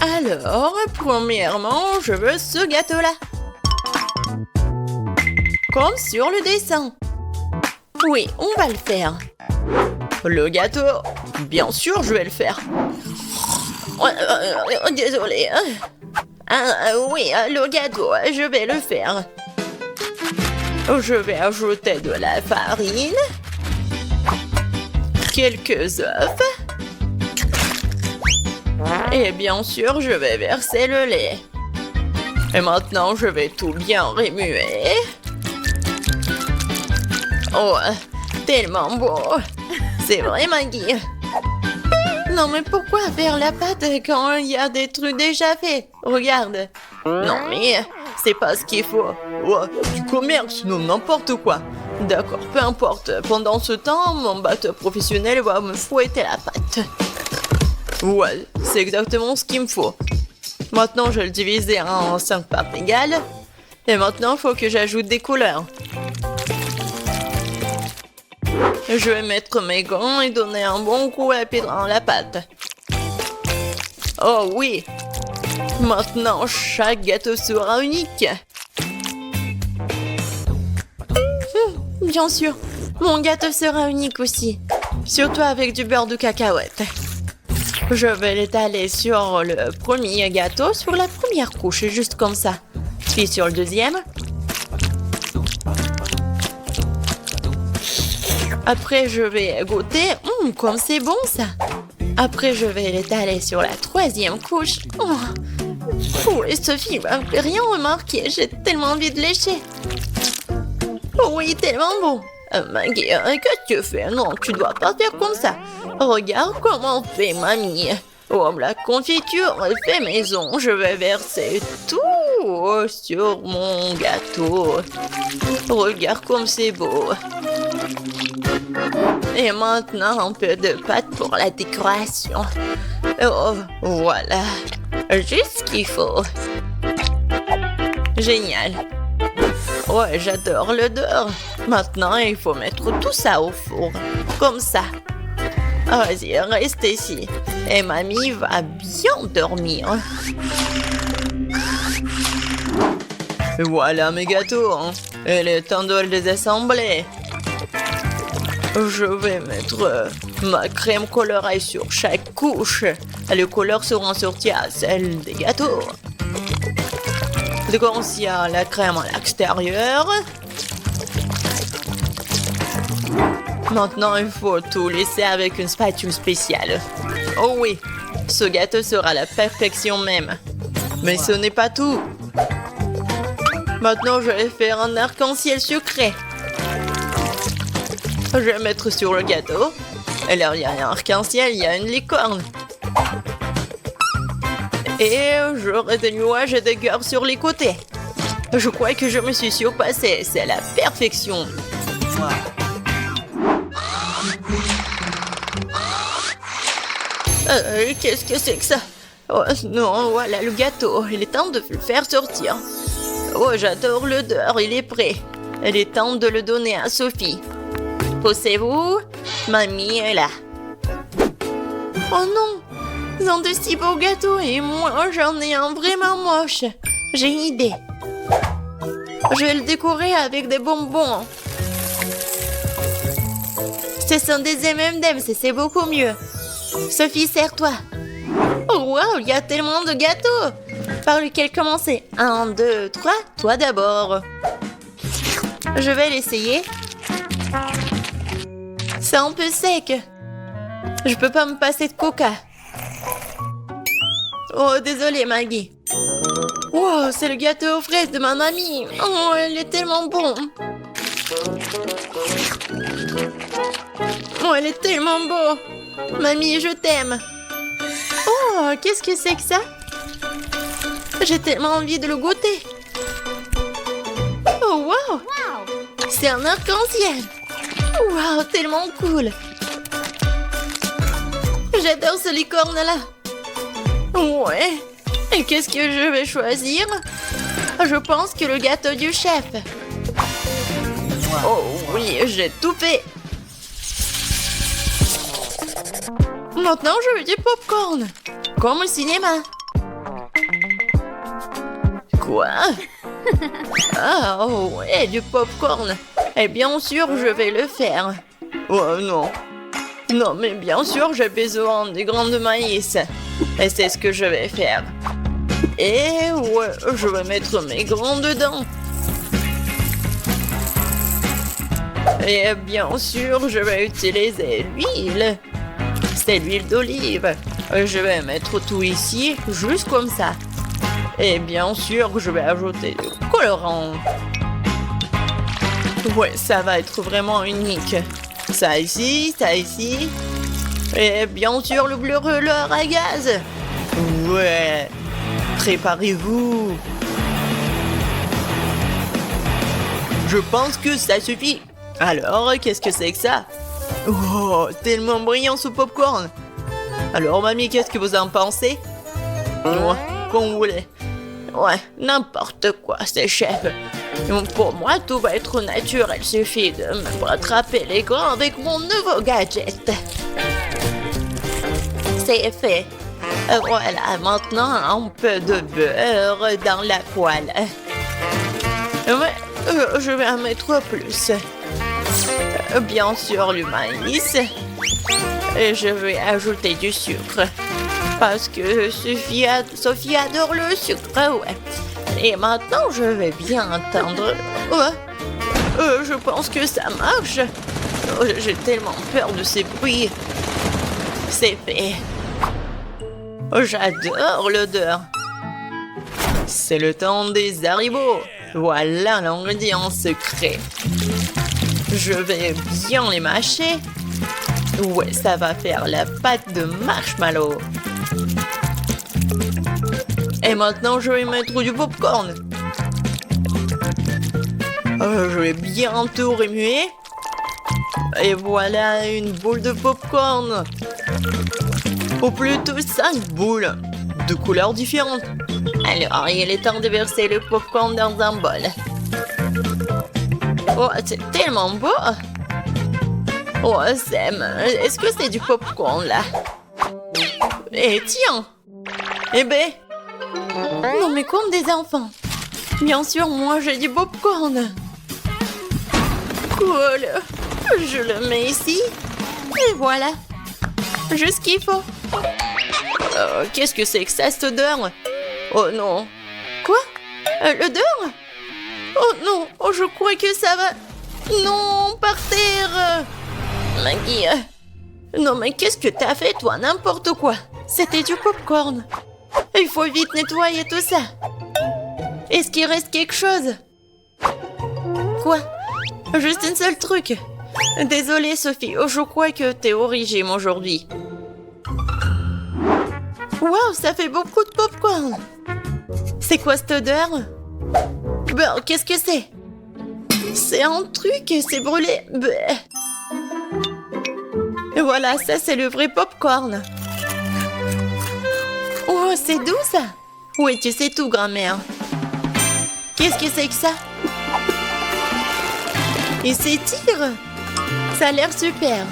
Alors, premièrement, je veux ce gâteau-là. Comme sur le dessin. Oui, on va le faire. Le gâteau, bien sûr, je vais le faire. Désolée. Oui, le gâteau, je vais le faire. Je vais ajouter de la farine, quelques œufs, et bien sûr, je vais verser le lait. Et maintenant, je vais tout bien remuer. Oh, tellement beau. C'est vrai, Maggie. Non, mais pourquoi faire la pâte quand il y a des trucs déjà faits? Regarde. Non, mais c'est pas ce qu'il faut. Oh, du commerce, non, n'importe quoi. D'accord, peu importe. Pendant ce temps, mon batteur professionnel va me fouetter la pâte. Ouais, c'est exactement ce qu'il me faut. Maintenant, je vais le diviser en 5 parts égales. Et maintenant, il faut que j'ajoute des couleurs. Je vais mettre mes gants et donner un bon coup à pied dans la pâte. Oh oui! Maintenant, chaque gâteau sera unique. Bien sûr, mon gâteau sera unique aussi. Surtout avec du beurre de cacahuète. Je vais l'étaler sur le premier gâteau, sur la première couche, juste comme ça. Puis sur le deuxième. Après, je vais goûter. Comme c'est bon, ça. Après, je vais l'étaler sur la troisième couche. Oh, et Sophie m'a rien remarqué. J'ai tellement envie de lécher. Oh oui, tellement bon. Maggie, qu'est-ce que tu fais? Non, tu dois pas faire comme ça. Regarde comment fait mamie. Oh, la confiture est fait maison. Je vais verser tout sur mon gâteau. Regarde comme c'est beau. Et maintenant, un peu de pâte pour la décoration. Oh, voilà. Juste ce qu'il faut. Génial. Ouais, j'adore l'odeur. Maintenant, il faut mettre tout ça au four. Comme ça. Vas-y, reste ici. Et mamie va bien dormir. Voilà mes gâteaux. Il est temps de les assembler. Je vais mettre ma crème colorée sur chaque couche. Les couleurs seront sorties à celles des gâteaux. Donc, il y a la crème à l'extérieur. Maintenant, il faut tout laisser avec une spatule spéciale. Oh oui, ce gâteau sera la perfection même. Mais ce n'est pas tout. Maintenant, je vais faire un arc-en-ciel sucré. Je vais mettre sur le gâteau. Et là, il y a un arc-en-ciel, il y a une licorne. Et j'aurai des nuages et des cœurs sur les côtés. Je crois que je me suis surpassée. C'est la perfection. Qu'est-ce que c'est que ça? Oh non, voilà le gâteau. Il est temps de le faire sortir. Oh, j'adore l'odeur. Il est prêt. Il est temps de le donner à Sophie. Poussez-vous. Mamie est là. Oh non! Ils ont de si beaux gâteaux et moi j'en ai un vraiment moche. J'ai une idée. Je vais le décorer avec des bonbons. Ce sont des M&M's et c'est beaucoup mieux. Sophie, serre-toi. Oh wow, il y a tellement de gâteaux. Par lequel commencer? 1, 2, 3, toi d'abord. Je vais l'essayer. C'est un peu sec. Je peux pas me passer de coca. Oh, désolée, Maggie. Wow, c'est le gâteau aux fraises de ma mamie. Oh, il est tellement bon. Oh, il est tellement beau. Mamie, je t'aime. Oh, qu'est-ce que c'est que ça? J'ai tellement envie de le goûter. Oh, wow. C'est un arc-en-ciel. Wow, tellement cool. J'adore ce licorne-là. Ouais. Et qu'est-ce que je vais choisir? Je pense que le gâteau du chef. Oh oui, j'ai tout fait. Maintenant, je veux du popcorn. Comme au cinéma. Quoi? Ah, oh, ouais, du popcorn. Et bien sûr, je vais le faire. Oh non. Non, mais bien sûr, j'ai besoin des grains de maïs. Et c'est ce que je vais faire. Et ouais, je vais mettre mes grains dedans. Et bien sûr, je vais utiliser l'huile. C'est l'huile d'olive. Je vais mettre tout ici, juste comme ça. Et bien sûr, je vais ajouter du colorant. Ouais, ça va être vraiment unique. Ça ici, ça ici. Et bien sûr, le brûleur à gaz. Ouais, préparez-vous. Je pense que ça suffit. Alors, qu'est-ce que c'est que ça? Oh, tellement brillant ce popcorn. Alors, mamie, qu'est-ce que vous en pensez? Ouais, comme vous voulez. Ouais, n'importe quoi, c'est chef. Pour moi, tout va être naturel. Il suffit de me rattraper les grains avec mon nouveau gadget. C'est fait. Voilà, maintenant, un peu de beurre dans la poêle. Ouais, je vais en mettre plus. Bien sûr, le maïs. Et je vais ajouter du sucre. Parce que Sophie adore le sucre, ouais. Et maintenant, je vais bien entendre. Ouais. Je pense que ça marche. J'ai tellement peur de ces bruits. C'est fait. J'adore l'odeur. C'est le temps des haribots. Voilà l'ingrédient secret. Je vais bien les mâcher. Ouais, ça va faire la pâte de marshmallow. Et maintenant, je vais mettre du popcorn. Je vais bien tout remuer. Et voilà une boule de popcorn. Ou plutôt 5 boules de couleurs différentes. Alors, il est temps de verser le popcorn dans un bol. Oh, c'est tellement beau! Oh, Sam, est-ce que c'est du popcorn, là? Eh, tiens! Eh ben! Non, mais comme des enfants! Bien sûr, moi, j'ai du popcorn! Cool! Je le mets ici. Et voilà! Juste ce qu'il faut. Qu'est-ce que c'est que ça, cette odeur? Oh non! Quoi? L'odeur? Oh non! Oh, je crois que ça va... Non, par terre! Maggie... Non, mais qu'est-ce que t'as fait, toi? N'importe quoi! C'était du popcorn! Il faut vite nettoyer tout ça! Est-ce qu'il reste quelque chose? Quoi? Juste un seul truc! Désolée, Sophie, je crois que t'es au régime aujourd'hui. Waouh, ça fait beaucoup de popcorn! C'est quoi cette odeur? Ben, qu'est-ce que c'est? C'est un truc, c'est brûlé. Bleh. Et voilà, ça c'est le vrai popcorn. Oh, c'est doux ça. Oui, tu sais tout, grand-mère. Qu'est-ce que c'est que ça? Il s'étire. Ça a l'air super.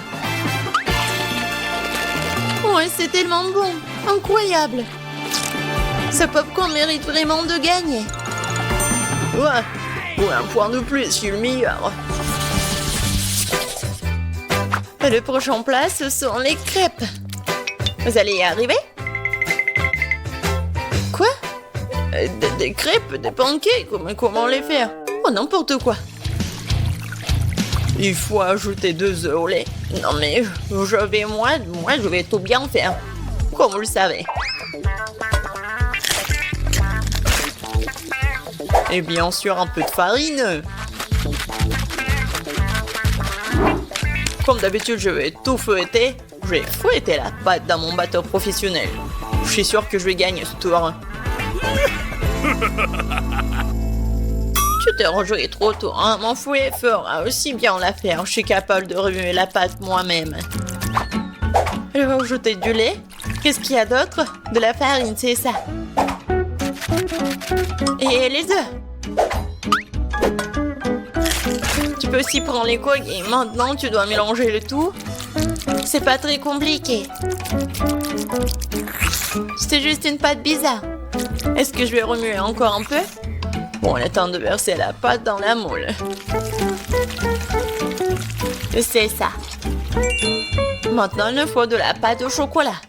Ouais, c'est tellement bon. Incroyable. Ce popcorn mérite vraiment de gagner. Ouais, un point de plus, je suis le meilleur. Le prochain plat, ce sont les crêpes. Vous allez y arriver? Quoi? Des crêpes, des pancakes, comment les faire? Oh, n'importe quoi. Il faut ajouter 2 œufs au lait. Non mais, je vais tout bien faire. Comme vous le savez. Et bien sûr, un peu de farine. Comme d'habitude, je vais tout fouetter. Je vais fouetter la pâte dans mon bateau professionnel. Je suis sûr que je vais gagner ce tour. Tu t'es rejoué trop tôt, hein? Mon fouet fera aussi bien l'affaire. Je suis capable de remuer la pâte moi-même. Je vais ajouter du lait. Qu'est-ce qu'il y a d'autre? De la farine, c'est ça. Et les œufs. Tu peux aussi prendre les coques et maintenant tu dois mélanger le tout. C'est pas très compliqué. C'est juste une pâte bizarre. Est-ce que je vais remuer encore un peu? Bon, le temps de verser la pâte dans la moule. C'est ça. Maintenant, il nous faut de la pâte au chocolat.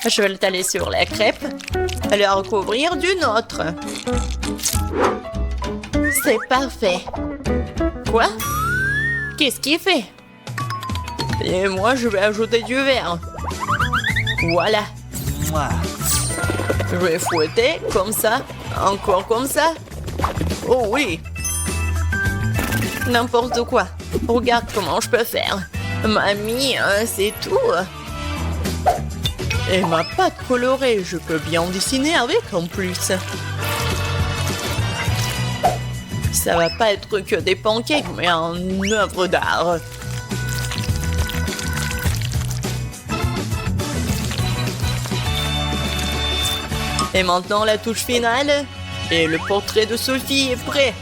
Je vais l'étaler sur la crêpe et la recouvrir d'une autre. C'est parfait. Quoi? Qu'est-ce qu'il fait? Et moi, je vais ajouter du verre. Voilà. Je vais fouetter comme ça. Encore comme ça. Oh oui. N'importe quoi. Regarde comment je peux faire. Mamie, c'est tout. Et ma pâte colorée, je peux bien en dessiner avec en plus. Ça va pas être que des pancakes, mais une œuvre d'art. Et maintenant la touche finale. Et le portrait de Sophie est prêt.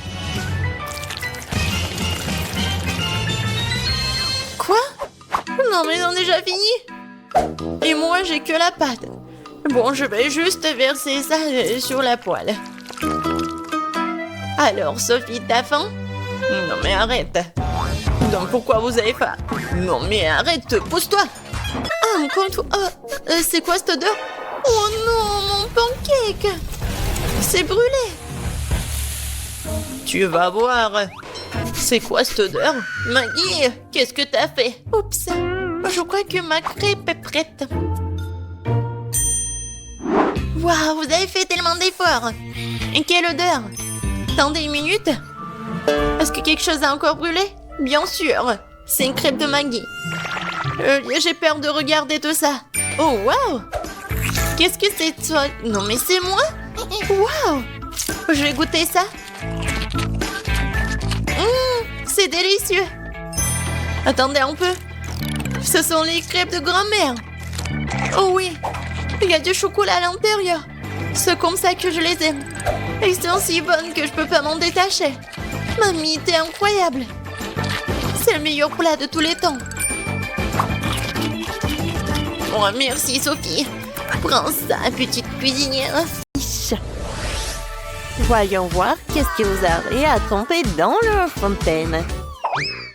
Quoi? Non mais ils ont déjà fini. Et moi j'ai que la pâte. Bon, je vais juste verser ça sur la poêle. Alors Sophie, t'as faim? Non mais arrête. Donc pourquoi vous avez faim? Non mais arrête, pousse-toi. Ah, encore une fois. C'est quoi cette odeur? Oh non, mon pancake! C'est brûlé! Tu vas voir. C'est quoi cette odeur? Maggie, qu'est-ce que t'as fait? Oups, je crois que ma crêpe est prête. Waouh, vous avez fait tellement d'efforts! Et quelle odeur! Attendez une minute. Est-ce que quelque chose a encore brûlé? Bien sûr, c'est une crêpe de Maggie. J'ai peur de regarder tout ça. Oh, waouh! Qu'est-ce que c'est toi? Non mais c'est moi? Waouh! Je vais goûter ça. C'est délicieux. Attendez un peu. Ce sont les crêpes de grand-mère. Oh oui, il y a du chocolat à l'intérieur. C'est comme ça que je les aime. Elles sont si bonnes que je peux pas m'en détacher. Mamie, t'es incroyable. C'est le meilleur plat de tous les temps. Oh, merci Sophie. Prends ça, petite cuisinière. Voyons voir qu'est-ce que vous avez à tremper dans la fontaine.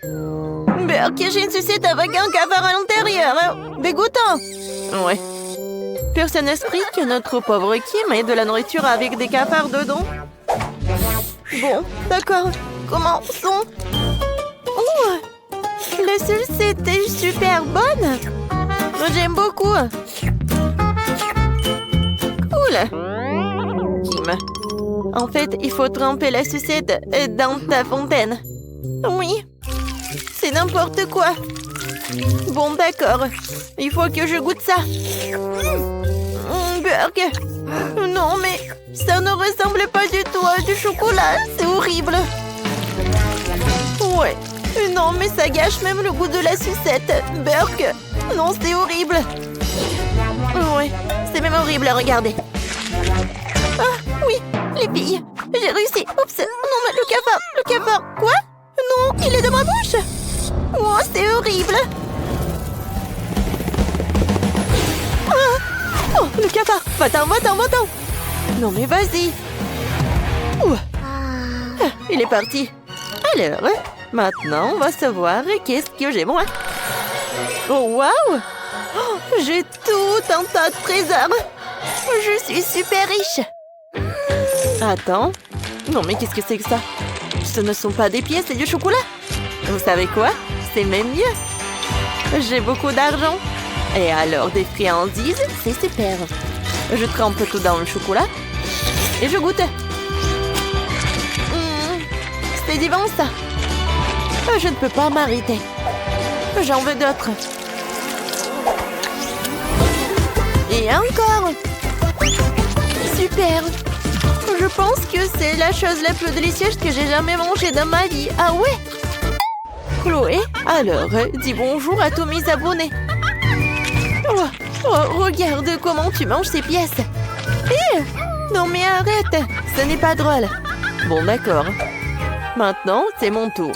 Burk, j'ai une sucette avec un cafard à l'intérieur. Dégoûtant. Ouais. Personne n'explique que notre pauvre Kim ait de la nourriture avec des cafards dedans. Bon, d'accord. Commençons. Oh, la sucette est super bonne. J'aime beaucoup. Cool. Kim. En fait, il faut tremper la sucette dans ta fontaine. Oui. C'est n'importe quoi. Bon, d'accord. Il faut que je goûte ça. Burk. Non, mais ça ne ressemble pas du tout à du chocolat. C'est horrible. Ouais. Non, mais ça gâche même le goût de la sucette. Burk. Non, c'est horrible. Ouais. C'est même horrible à regarder. Ah, oui. Les filles. J'ai réussi. Oups. Non, mais le cafard. Le cafard. Quoi? Non, il est dans ma bouche. Oh, c'est horrible. Oh, le cafard. Va-t'en, va-t'en, va-t'en. Non, mais vas-y. Il est parti. Alors, maintenant, on va savoir qu'est-ce que j'ai moi. Oh, waouh. Oh, j'ai tout un tas de trésors. Je suis super riche. Attends. Non, mais qu'est-ce que c'est que ça? Ce ne sont pas des pièces, c'est du chocolat. Vous savez quoi? C'est même mieux. J'ai beaucoup d'argent. Et alors, des friandises, c'est super. Je trempe tout dans le chocolat. Et je goûte. C'est divin, ça. Je ne peux pas m'arrêter. J'en veux d'autres. Et encore. Super. Je pense que c'est la chose la plus délicieuse que j'ai jamais mangée dans ma vie. Ah ouais? Chloé, alors, dis bonjour à tous mes abonnés. Regarde comment tu manges ces pièces. Non mais arrête, ce n'est pas drôle. Bon d'accord. Maintenant, c'est mon tour.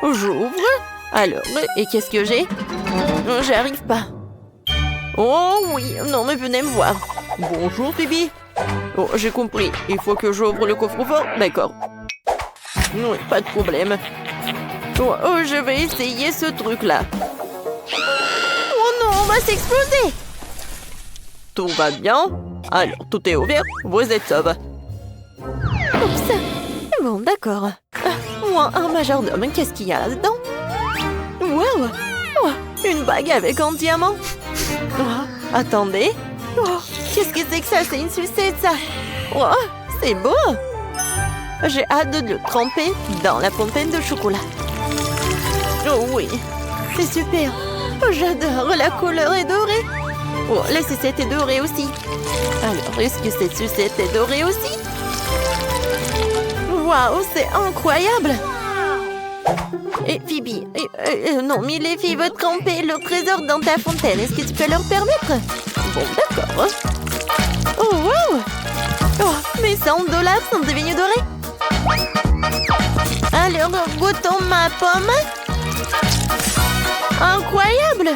J'ouvre. Alors, et qu'est-ce que j'ai? J'arrive pas. Oh oui, non mais venez me voir. Bonjour Phoebe. Oh, j'ai compris. Il faut que j'ouvre le coffre-fort. D'accord. Oui, pas de problème. Oh, je vais essayer ce truc-là. Oh non, on va s'exploser. Tout va bien? Alors, tout est ouvert. Vous êtes sauve. Oups. Bon, d'accord. Moi, un majordome, qu'est-ce qu'il y a là-dedans? Wow! Oh, une bague avec un diamant. Oh, attendez. Oh, qu'est-ce que c'est que ça? C'est une sucette, ça. Oh, c'est beau. J'ai hâte de le tremper dans la fontaine de chocolat. Oh oui, c'est super. Oh, j'adore, la couleur est dorée. Oh, la sucette est dorée aussi. Alors, est-ce que cette sucette est dorée aussi? Waouh, c'est incroyable. Et Phoebe, non, mais les filles veulent tremper le trésor dans ta fontaine. Est-ce que tu peux leur permettre? Bon, d'accord. Oh, wow! Oh, mes $100 sont devenus dorés. Alors, goûtons ma pomme. Incroyable!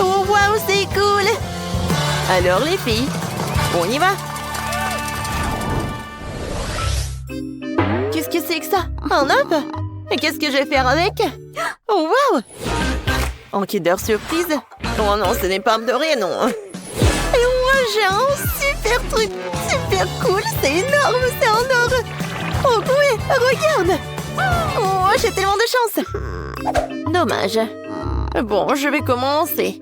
Oh, wow, c'est cool! Alors, les filles, on y va! Qu'est-ce que c'est que ça? Un œuf? Et qu'est-ce que je vais faire avec? Oh, wow! En Kinder Surprise? Oh non, ce n'est pas doré, non. Et moi, j'ai un super truc, super cool. C'est énorme, c'est en or. Oh, oui, regarde. Oh, j'ai tellement de chance. Dommage. Bon, je vais commencer.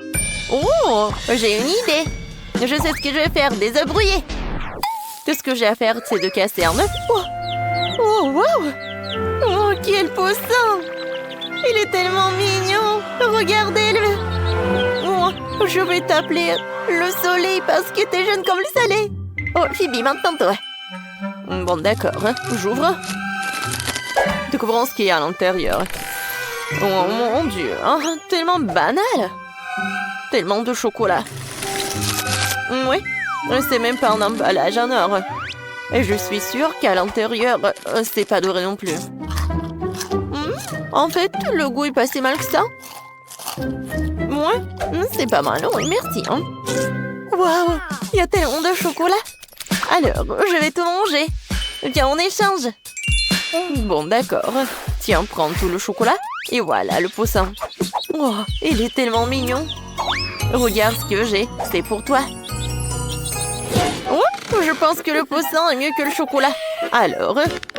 Oh, j'ai une idée. Je sais ce que je vais faire, des œufs brouillés. Tout ce que j'ai à faire, c'est de casser un œuf. Oh, oh, wow. Oh, quel poisson. Il est tellement mignon. Regardez-le. Oh, je vais t'appeler le soleil parce que t'es jeune comme le soleil. Oh, Phoebe, maintenant toi. Bon, d'accord. J'ouvre. Découvrons ce qu'il y a à l'intérieur. Oh, mon Dieu. Oh, tellement banal. Tellement de chocolat. Oui, c'est même pas un emballage en or. Et je suis sûre qu'à l'intérieur, c'est pas doré non plus. En fait, le goût est pas si mal que ça. Ouais, c'est pas mal, oui, merci. Hein. Waouh, il y a tellement de chocolat. Alors, je vais tout manger. Viens, on échange. Bon, d'accord. Tiens, prends tout le chocolat. Et voilà, le poisson. Oh, il est tellement mignon. Regarde ce que j'ai, c'est pour toi. Oh, je pense que le poisson est mieux que le chocolat. Alors,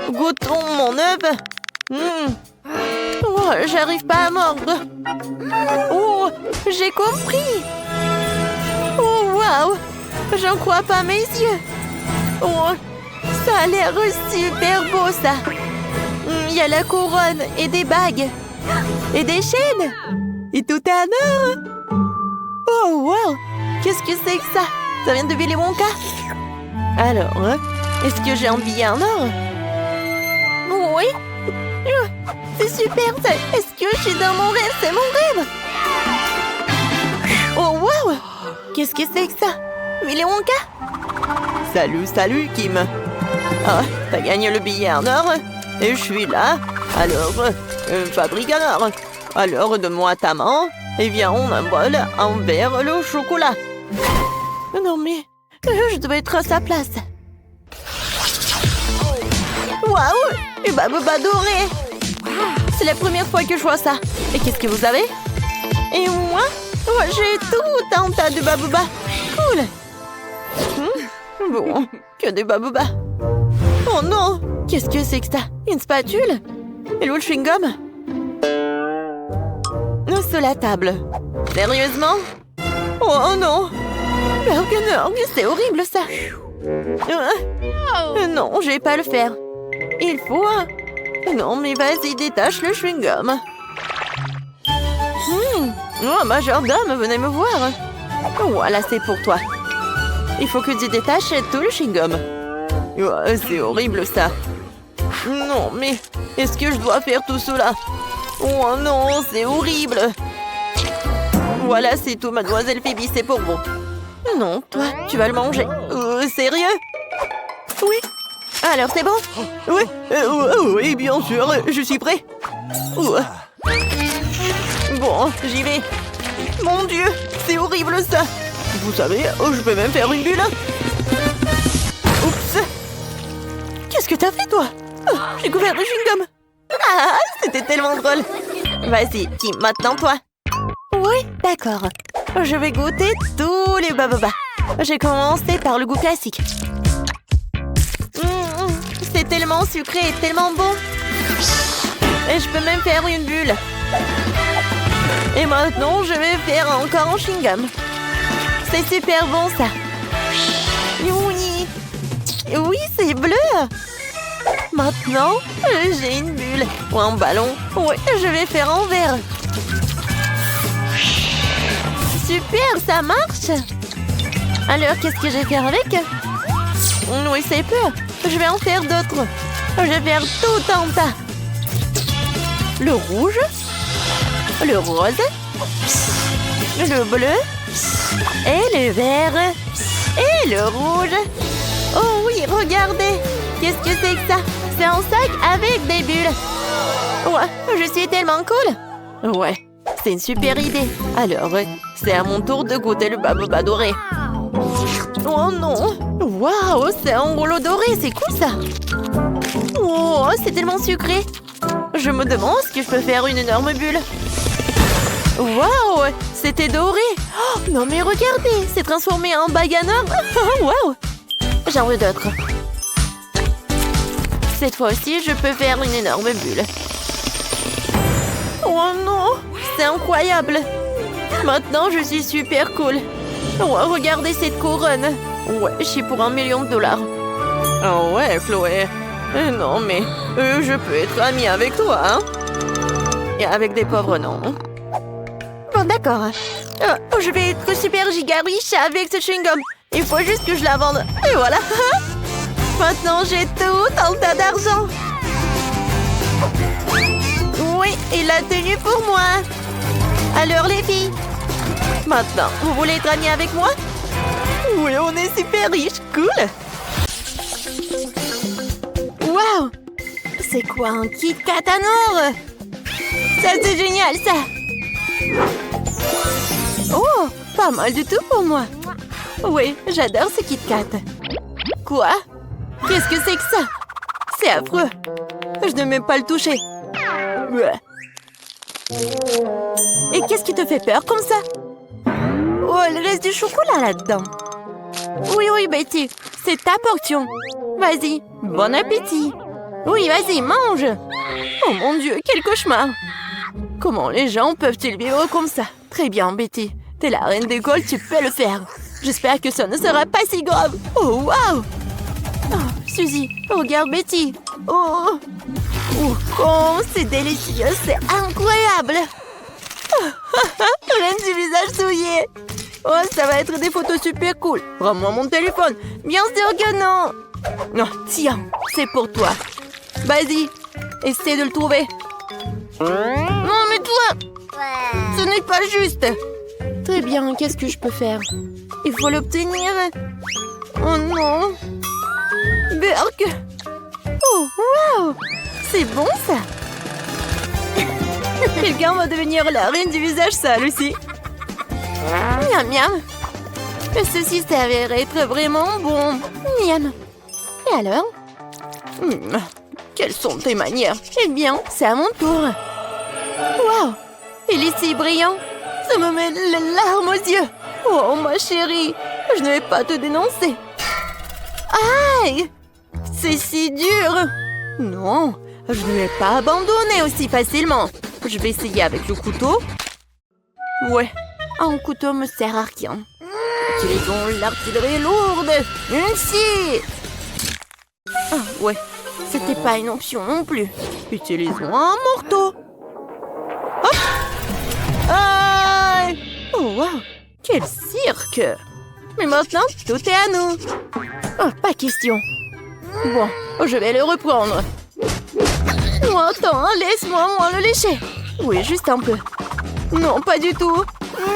goûtons mon œuf. Oh, j'arrive pas à mordre. Oh, j'ai compris. Oh, waouh. J'en crois pas mes yeux. Oh, ça a l'air super beau, ça. Il y a la couronne et des bagues. Et des chaînes. Et tout est en or. Oh, wow. Qu'est-ce que c'est que ça? Ça vient de Willy Wonka? Alors, est-ce que j'ai un billet en or? Oui. C'est super, ça. Est-ce que je suis dans mon rêve? C'est mon rêve. Oh, wow. Qu'est-ce que c'est que ça? Willy Wonka? Salut, Kim. Ah, t'as gagné le billet en or? Et je suis là. Alors, fabrique en or. Alors, donne-moi ta main. Et viens, on envole envers le chocolat. Non, mais je dois être à sa place. Waouh! Une babouba dorée! C'est la première fois que je vois ça. Et qu'est-ce que vous avez? Et moi? Oh, j'ai tout un tas de babouba. Cool! Bon, que des babouba. Oh non! Qu'est-ce que c'est que ça? Une spatule? Et où le chewing-gum? Sur la table. Sérieusement? Oh non! Bergener, c'est horrible ça! Non, je vais pas le faire. Il faut... Non, mais vas-y, détache le chewing-gum. Oh, majordome, venez me voir. Voilà, c'est pour toi. Il faut que tu détaches tout le chewing-gum. Oh, c'est horrible ça. Non, mais est-ce que je dois faire tout cela? Oh non, c'est horrible. Voilà, c'est tout, mademoiselle Phoebe, c'est pour vous. Non, toi, tu vas le manger. Sérieux? Oui. Alors, c'est bon? Oui, oui, bien sûr, je suis prêt. Bon, j'y vais. Mon Dieu, c'est horrible ça. Vous savez, je peux même faire une bulle. Oups. Qu'est-ce que t'as fait, toi? J'ai couvert de chewing-gum. Ah, c'était tellement drôle. Vas-y, qui maintenant, toi? Oui, d'accord. Je vais goûter tous les bababa. J'ai commencé par le goût classique. C'est tellement sucré et tellement bon. Et je peux même faire une bulle. Et maintenant, je vais faire encore un chewing-gum. C'est super bon, ça. Oui, oui, c'est bleu. Maintenant, j'ai une bulle ou un ballon. Oui, je vais faire un verre. Super, ça marche. Alors, qu'est-ce que je vais faire avec? Oui, c'est peu. Je vais en faire d'autres. Je vais faire tout un tas. Le rouge, le rose, le bleu, et le vert, et le rouge. Oh oui, regardez. Qu'est-ce que c'est que ça? C'est un sac avec des bulles. Ouais, je suis tellement cool. Ouais, c'est une super idée. Alors, c'est à mon tour de goûter le bababa doré. Oh non! Waouh, c'est un rouleau doré, c'est cool ça! Oh, c'est tellement sucré! Je me demande si je peux faire une énorme bulle. Waouh, c'était doré! Oh, non mais regardez, c'est transformé en bague à or! Waouh! J'en veux d'autres. Cette fois-ci, je peux faire une énorme bulle. Oh non, c'est incroyable! Maintenant, je suis super cool. Oh, regardez cette couronne. Ouais, je suis pour $1 million. Oh ouais, Chloé. Non, mais je peux être amie avec toi, hein? Et avec des pauvres, non. Bon, d'accord. Je vais être super giga riche avec ce chewing-gum. Il faut juste que je la vende. Et voilà. Maintenant, j'ai tout un tas d'argent. Oui, et la tenue pour moi. Alors, les filles, maintenant, vous voulez être amis avec moi? Oui, on est super riches. Cool. Waouh! C'est quoi un Kit Kat en or? Ça, c'est génial, ça! Oh, pas mal du tout pour moi. Oui, j'adore ce Kit Kat. Quoi? Qu'est-ce que c'est que ça? C'est affreux. Je ne vais même pas le toucher. Et qu'est-ce qui te fait peur comme ça? Oh, il reste du chocolat là-dedans. Oui, oui, Betty, c'est ta portion. Vas-y, bon appétit. Oui, vas-y, mange. Oh mon Dieu, quel cauchemar. Comment les gens peuvent-ils vivre comme ça? Très bien, Betty. T'es la reine d'école, tu peux le faire. J'espère que ça ne sera pas si grave. Oh, waouh! Oh, Suzy, regarde Betty. Oh, oh, c'est délicieux, c'est incroyable. Plein du visage souillé. Oh, ça va être des photos super cool. Rends-moi mon téléphone. Bien sûr que non. Non, tiens, c'est pour toi. Vas-y, essaie de le trouver. Non, mais toi, ce n'est pas juste. Très bien, qu'est-ce que je peux faire? Il faut l'obtenir. Oh non. Berk. Oh, waouh. C'est bon, ça. Quelqu'un va devenir la reine du visage sale aussi. Miam, miam. Ceci s'avère être vraiment bon. Miam. Et alors? Quelles sont tes manières? Eh bien, c'est à mon tour. Waouh! Il est si brillant. Ça me met les larmes aux yeux. Oh, ma chérie, je ne vais pas te dénoncer. Aïe! C'est si dur. Non, je ne vais pas abandonner aussi facilement. Je vais essayer avec le couteau. Ouais, un couteau me sert à rien. Utilisons l'artillerie lourde. Ainsi. Ah, ouais, c'était pas une option non plus. Utilisons un marteau. Hop! Aïe! Oh, wow! Quel cirque! Mais maintenant, tout est à nous. Oh, pas question. Bon, je vais le reprendre. Oh, attends, laisse-moi moi le lécher. Oui, juste un peu. Non, pas du tout.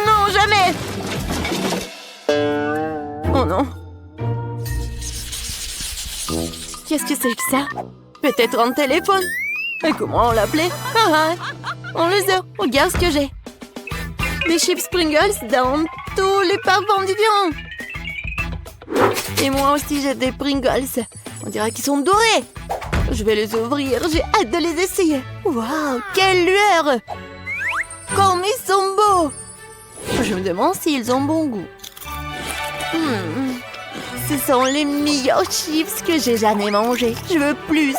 Non, jamais. Oh non. Qu'est-ce que c'est que ça? Peut-être un téléphone. Et comment on l'appelait? Ah, on les a. Regarde ce que j'ai. Des chips Pringles dans tous les parfums du lion. Et moi aussi, j'ai des Pringles. On dirait qu'ils sont dorés. Je vais les ouvrir. J'ai hâte de les essayer. Waouh, quelle lueur! Comme ils sont beaux! Je me demande s'ils ont bon goût. Ce sont les meilleurs chips que j'ai jamais mangés. Je veux plus,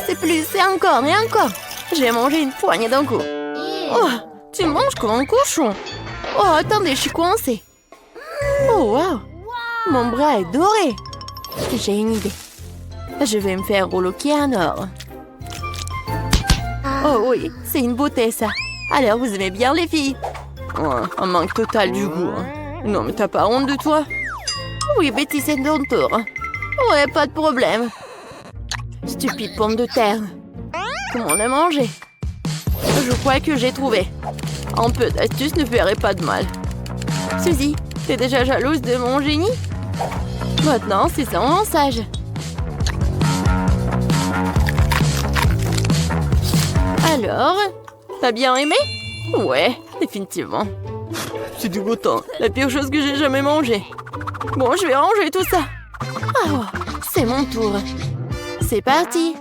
et encore, et encore. Je vais manger une poignée d'un coup. Oh, tu manges comme un cochon. Oh, attendez, je suis coincée. Oh, wow. Mon bras est doré. J'ai une idée. Je vais me faire reloquer en or. Oh oui, c'est une beauté ça. Alors, vous aimez bien les filles? Oh, un manque total du goût. Non, mais t'as pas honte de toi? Oui, Betty, c'est ton tour. Ouais, pas de problème. Stupide pomme de terre. Comment la manger? Je crois que j'ai trouvé. Un peu d'astuce ne ferait pas de mal. Suzy, t'es déjà jalouse de mon génie? Maintenant, c'est ça, sage. Alors, t'as bien aimé? Ouais, définitivement. C'est dégoûtant. La pire chose que j'ai jamais mangée. Bon, je vais ranger tout ça. Ah, c'est mon tour. C'est parti.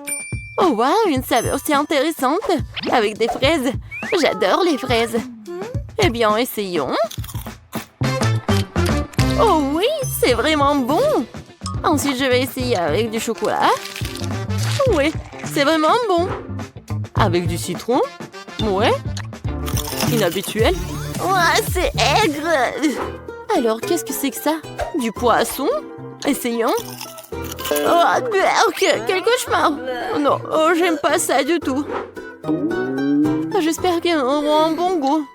Oh, waouh, une saveur si intéressante. Avec des fraises. J'adore les fraises. Eh bien, essayons. Oh oui, c'est vraiment bon. Ensuite, je vais essayer avec du chocolat. Oui, c'est vraiment bon. Avec du citron. Ouais. Inhabituel. Ouah, c'est aigre. Alors, qu'est-ce que c'est que ça? Du poisson? Essayons. Oh, quel cauchemar. Non, oh, j'aime pas ça du tout. J'espère qu'ils auront un bon goût.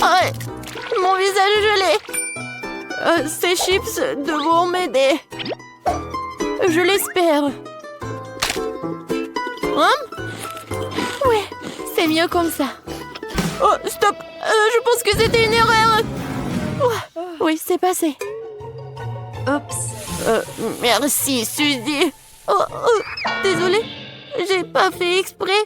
Oh, mon visage est gelé. Ces chips devront m'aider. Je l'espère. Oui, c'est mieux comme ça. Oh, stop. Je pense que c'était une erreur. Oui, c'est passé. Oups. Merci, Suzy. Oh, désolée. J'ai pas fait exprès.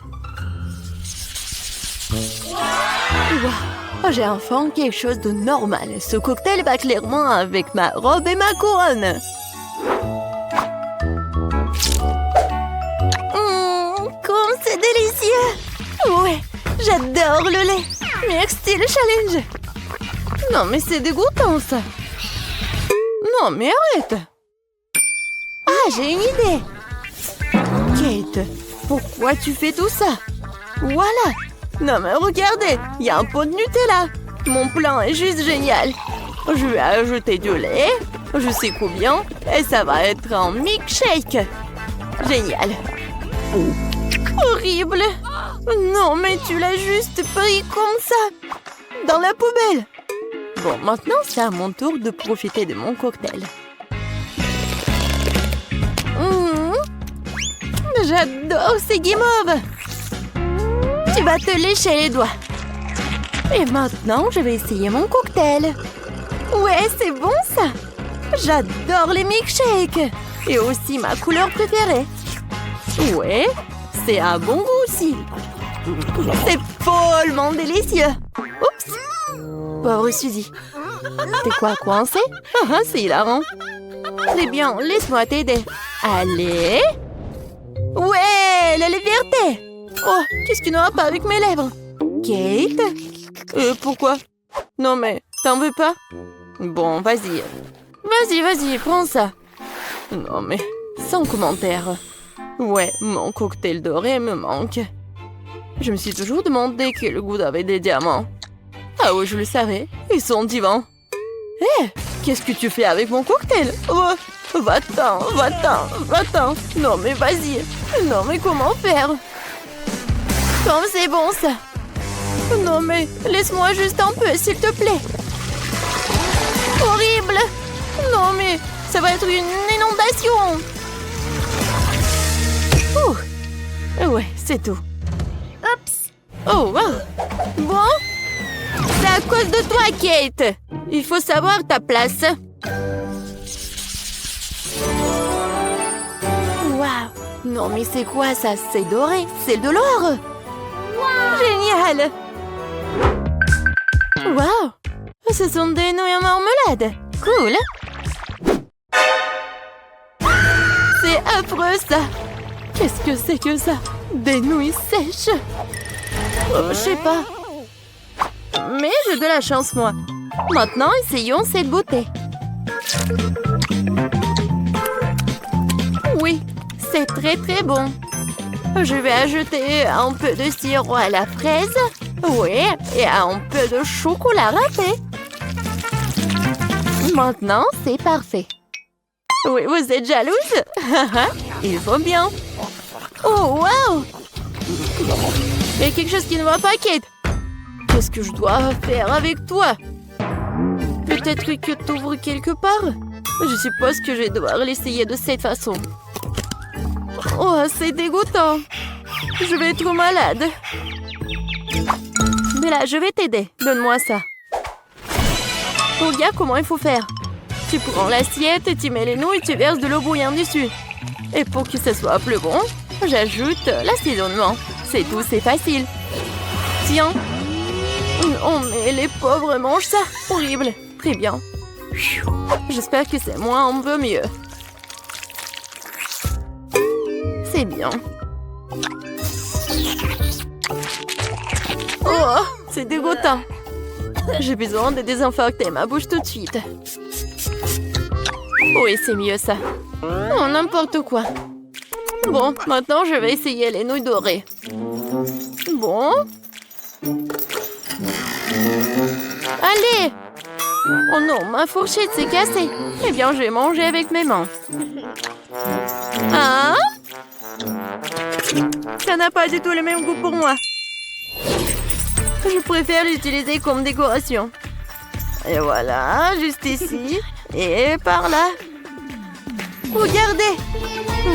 Wow. J'ai enfin quelque chose de normal. Ce cocktail va clairement avec ma robe et ma couronne. Comme c'est délicieux. Ouais, j'adore le lait. Merci le challenge. Non, mais c'est dégoûtant, ça. Non, mais arrête. Ah, j'ai une idée. Kate, pourquoi tu fais tout ça? Voilà. Non, mais regardez, il y a un pot de Nutella. Mon plan est juste génial. Je vais ajouter du lait, je sais combien, et ça va être un milkshake. Génial. Horrible. Non, mais tu l'as juste pris comme ça. Dans la poubelle. Bon, maintenant, c'est à mon tour de profiter de mon cocktail. J'adore ces guimauves. Tu vas te lécher les doigts. Et maintenant, je vais essayer mon cocktail. Ouais, c'est bon ça. J'adore les milkshakes. Et aussi ma couleur préférée. Ouais, c'est un bon goût aussi. C'est follement délicieux. Oups. Pauvre Suzy. T'es quoi, coincée? C'est hilarant. Très bien, laisse-moi t'aider. Allez. Ouais, la liberté. Oh, qu'est-ce que tu n'auras pas avec mes lèvres? Kate? Pourquoi? Non mais, t'en veux pas? Bon, vas-y. Vas-y, prends ça. Non mais, sans commentaire. Ouais, mon cocktail doré me manque. Je me suis toujours demandé quel goût avait des diamants. Ah oui, je le savais. Ils sont divins. Hé, qu'est-ce que tu fais avec mon cocktail? Oh, va-t'en. Non mais vas-y. Non mais comment faire? Comme c'est bon ça. Non mais, laisse-moi juste un peu, s'il te plaît. Horrible. Non mais, ça va être une inondation. Ouais, c'est tout. Oups. Oh, wow. Bon. C'est à cause de toi, Kate. Il faut savoir ta place. Waouh. Non, mais c'est quoi ça? C'est doré. C'est de l'or. Wow. Génial. Waouh! Ce sont des nouilles en marmelade. Cool! C'est affreux, ça! Qu'est-ce que c'est que ça? Des nouilles sèches? Je sais pas. Mais j'ai de la chance, moi. Maintenant, essayons cette beauté. Oui, c'est très très bon. Je vais ajouter un peu de sirop à la fraise. Oui, et un peu de chocolat râpé. Maintenant, c'est parfait. Oui, vous êtes jalouse? Il faut bien. Oh, wow! Il y a quelque chose qui ne va pas, Kate. Qu'est-ce que je dois faire avec toi? Peut-être que tu ouvres quelque part? Je suppose que je vais devoir l'essayer de cette façon. Oh, c'est dégoûtant. Je vais être malade. Mais là, je vais t'aider. Donne-moi ça. Regarde comment il faut faire. Tu prends l'assiette, tu mets les nouilles et tu verses de l'eau bouillante dessus. Et pour que ce soit plus bon, j'ajoute l'assaisonnement. C'est tout, c'est facile. Tiens. Oh, mais les pauvres mangent ça. Horrible. Très bien. J'espère que c'est moi un peu mieux. C'est bien. Oh, c'est dégoûtant. J'ai besoin de désinfecter ma bouche tout de suite. Oui, c'est mieux ça. Oh, n'importe quoi. Bon, maintenant je vais essayer les nouilles dorées. Bon. Allez! Oh non, ma fourchette s'est cassée. Eh bien, je vais manger avec mes mains. Hein? Ça n'a pas du tout le même goût pour moi. Je préfère l'utiliser comme décoration. Et voilà, juste ici. Et par là. Regardez!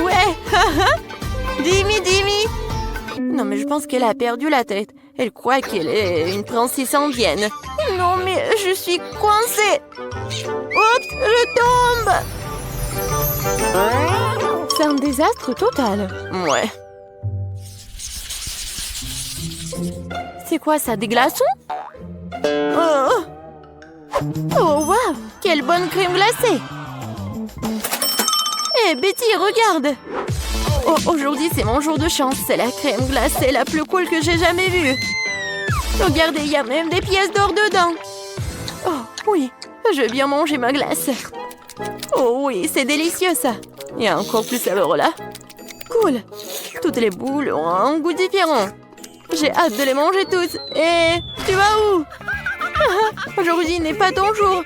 Ouais! Dimi! Non, mais je pense qu'elle a perdu la tête. Elle croit qu'elle est une princesse indienne. Non, mais je suis coincée. Oups, je tombe. C'est un désastre total. Ouais. C'est quoi ça, des glaçons? Oh! Oh, waouh! Quelle bonne crème glacée! Hé, Betty, regarde! Oh, aujourd'hui, c'est mon jour de chance. C'est la crème glacée la plus cool que j'ai jamais vue. Regardez, il y a même des pièces d'or dedans. Oh, oui, je vais bien manger ma glace. Oh oui, c'est délicieux, ça. Il y a encore plus savoureux là. Cool. Toutes les boules ont un goût différent. J'ai hâte de les manger toutes. Et tu vas où? Aujourd'hui n'est pas ton jour.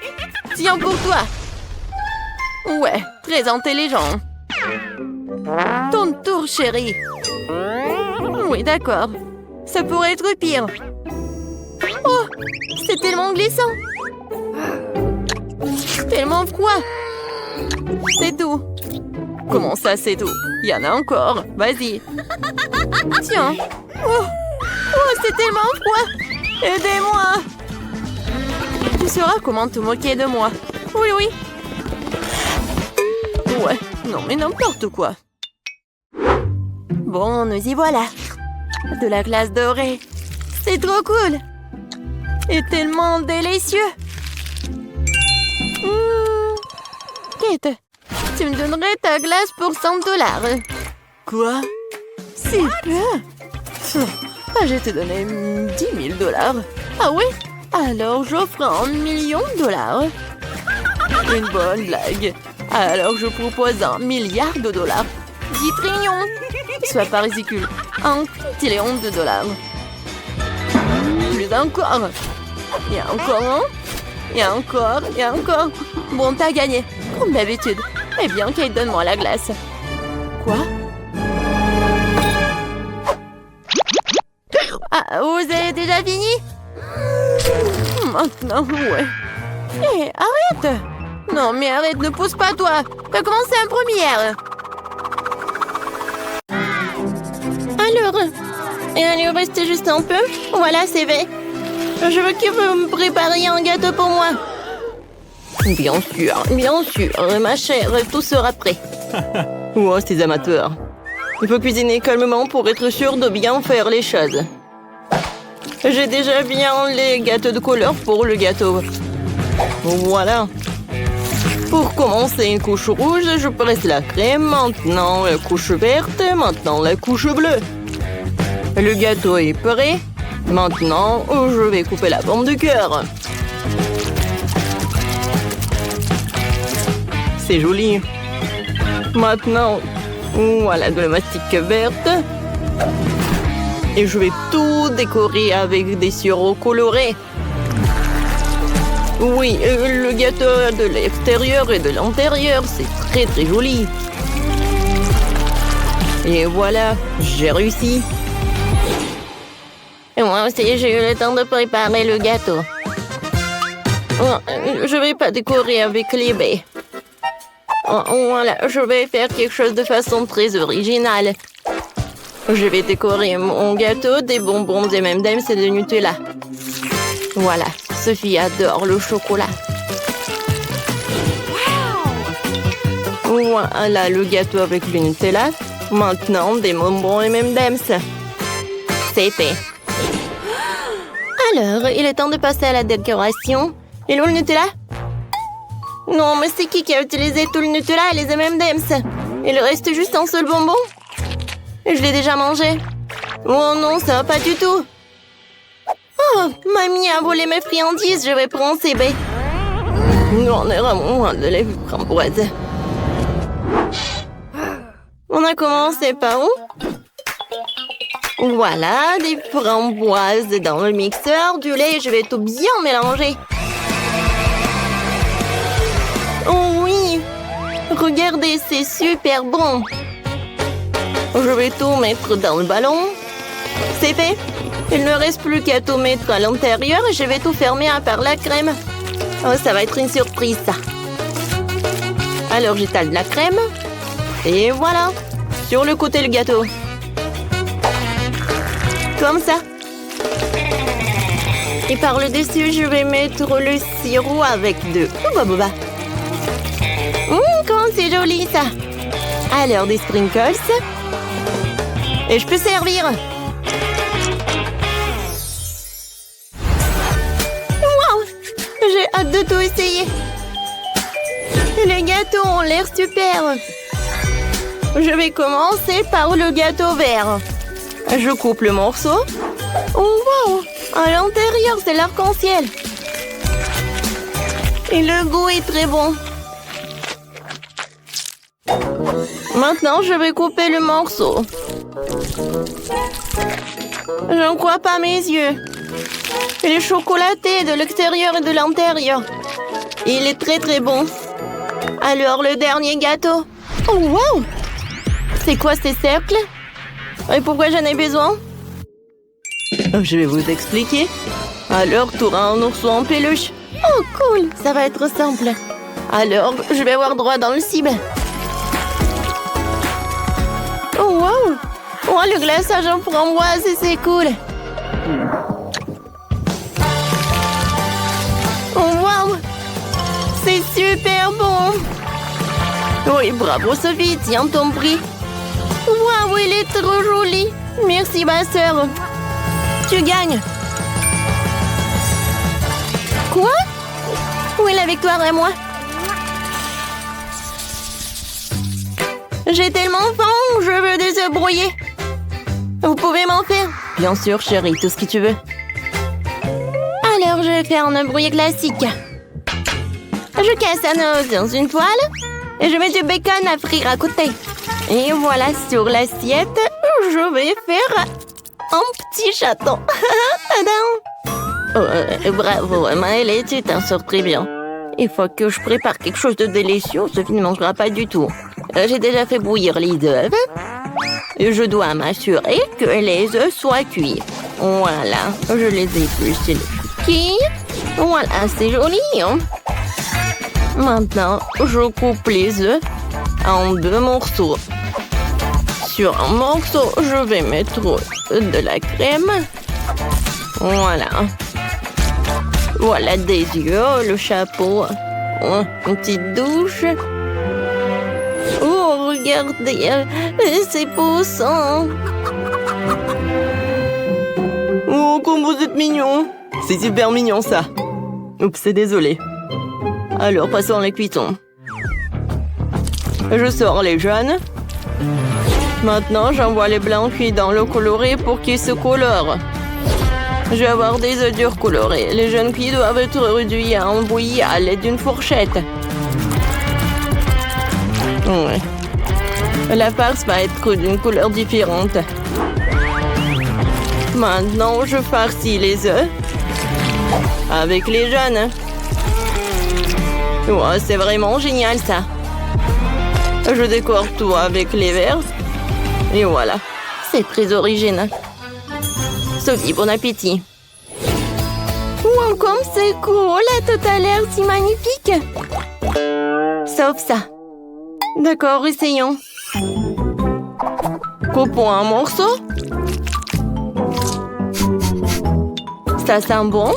Tiens pour toi. Ouais, très intelligent. Ton tour, chérie. Oui, d'accord. Ça pourrait être pire. Oh, c'est tellement glissant. Tellement froid. C'est tout. Comment ça, c'est tout? Il y en a encore. Vas-y. Tiens. Oh, c'est tellement froid. Aidez-moi. Tu sauras comment te moquer de moi. Oui. Ouais, non mais n'importe quoi. Bon, nous y voilà. De la glace dorée. C'est trop cool. Et tellement délicieux. Kate, tu me donnerais ta glace pour 100 $. Quoi? C'est peu. Je t'ai donné 10 000 $. Ah oui? Alors j'offre 1 million $. Une bonne blague. Alors je propose 1 milliard de $. 10 trillions. Sois pas ridicule. 1 trillion de $. Plus encore. Et encore un. Et encore. Bon, t'as gagné. Comme d'habitude. Eh bien, Kate, donne-moi la glace. Quoi? Ah, vous avez déjà fini? Maintenant, ouais. Hé, arrête! Non, mais arrête, ne pousse pas, toi! T'as commencé en première! Alors, il reste juste un peu. Voilà, c'est fait. Je veux que vous me prépariez un gâteau pour moi. Bien sûr, ma chère, tout sera prêt. Oh, ces amateurs. Il faut cuisiner calmement pour être sûr de bien faire les choses. J'ai déjà bien les gâteaux de couleur pour le gâteau. Voilà. Pour commencer une couche rouge, je presse la crème. Maintenant, la couche verte. Maintenant, la couche bleue. Le gâteau est prêt. Maintenant, je vais couper la forme du cœur. C'est joli. Maintenant, voilà de la mastic verte. Et je vais tout décorer avec des sirops colorés. Oui, le gâteau de l'extérieur et de l'intérieur, c'est très très joli. Et voilà, j'ai réussi. Et moi aussi, j'ai eu le temps de préparer le gâteau. Oh, je vais pas décorer avec les baies. Oh, voilà, je vais faire quelque chose de façon très originale. Je vais décorer mon gâteau des bonbons des M&M's et de Nutella. Voilà, Sophie adore le chocolat. Voilà le gâteau avec le Nutella. Maintenant, des bonbons M&M's. C'est fait. Alors, il est temps de passer à la décoration. Et où le Nutella? Non, mais c'est qui a utilisé tout le Nutella et les M&M's? Il reste juste un seul bonbon? Je l'ai déjà mangé. Oh non, ça va pas du tout. Oh, mamie a volé mes friandises, je vais prendre ces baies. On est vraiment loin de les framboises. On a commencé par où? Voilà, des framboises dans le mixeur, du lait, je vais tout bien mélanger. Oh oui, regardez, c'est super bon. Je vais tout mettre dans le ballon. C'est fait. Il ne reste plus qu'à tout mettre à l'intérieur et je vais tout fermer à part la crème. Oh, ça va être une surprise, ça. Alors, j'étale de la crème. Et voilà. Sur le côté, le gâteau. Comme ça. Et par le dessus, je vais mettre le sirop avec de Ouba. Comment c'est joli, ça. Alors, des sprinkles. Et je peux servir. Wow! J'ai hâte de tout essayer. Les gâteaux ont l'air super. Je vais commencer par le gâteau vert. Je coupe le morceau. Oh, wow! À l'intérieur, c'est l'arc-en-ciel. Et le goût est très bon. Maintenant, je vais couper le morceau. Je ne crois pas mes yeux. Il est chocolaté de l'extérieur et de l'intérieur. Il est très très bon. Alors, le dernier gâteau. Oh, wow! C'est quoi ces cercles? Et pourquoi j'en ai besoin? Je vais vous expliquer. Alors, tu auras un ourson en peluche. Oh, cool! Ça va être simple. Alors, je vais avoir droit dans le cible. Oh, wow! Oh, le glaçage en framboise, c'est cool! Oh, wow! C'est super bon! Oui, bravo Sophie, tiens ton prix! Waouh, il est trop joli! Merci ma sœur! Tu gagnes! Quoi? Où est la victoire à moi? J'ai tellement faim, je veux des œufs brouillés. Vous pouvez m'en faire? Bien sûr, chérie, tout ce que tu veux. Alors, je vais faire un œuf brouillé classique. Je casse un œuf dans une poêle et je mets du bacon à frire à côté. Et voilà, sur l'assiette, je vais faire un petit chaton. Bravo, Maëlle, tu t'en sors très bien. Il faut que je prépare quelque chose de délicieux, Sophie ne mangera pas du tout. J'ai déjà fait bouillir les œufs. Je dois m'assurer que les œufs soient cuits. Voilà, je les épluche les cookies. Voilà, c'est joli. Hein? Maintenant, je coupe les œufs en 2 morceaux. Sur un morceau, je vais mettre de la crème. Voilà. Voilà des yeux, le chapeau. Une petite douche. Oh, regardez, c'est poussant. Oh, comme vous êtes mignon. C'est super mignon, ça. Oups, c'est désolé. Alors, passons à la cuisson. Je sors les jaunes. Maintenant, j'envoie les blancs cuits dans l'eau colorée pour qu'ils se colorent. Je vais avoir des œufs durs colorés. Les jaunes cuits doivent être réduits en bouillie à l'aide d'une fourchette. Ouais. La farce va être d'une couleur différente. Maintenant, je farcis les œufs avec les jaunes. Ouais, c'est vraiment génial, ça. Je décore tout avec les verts. Et voilà. C'est très original. Sophie, bon appétit. Wow, comme c'est cool. Tout a l'air si magnifique. Sauf ça. D'accord, essayons. Coupons un morceau. Ça sent bon.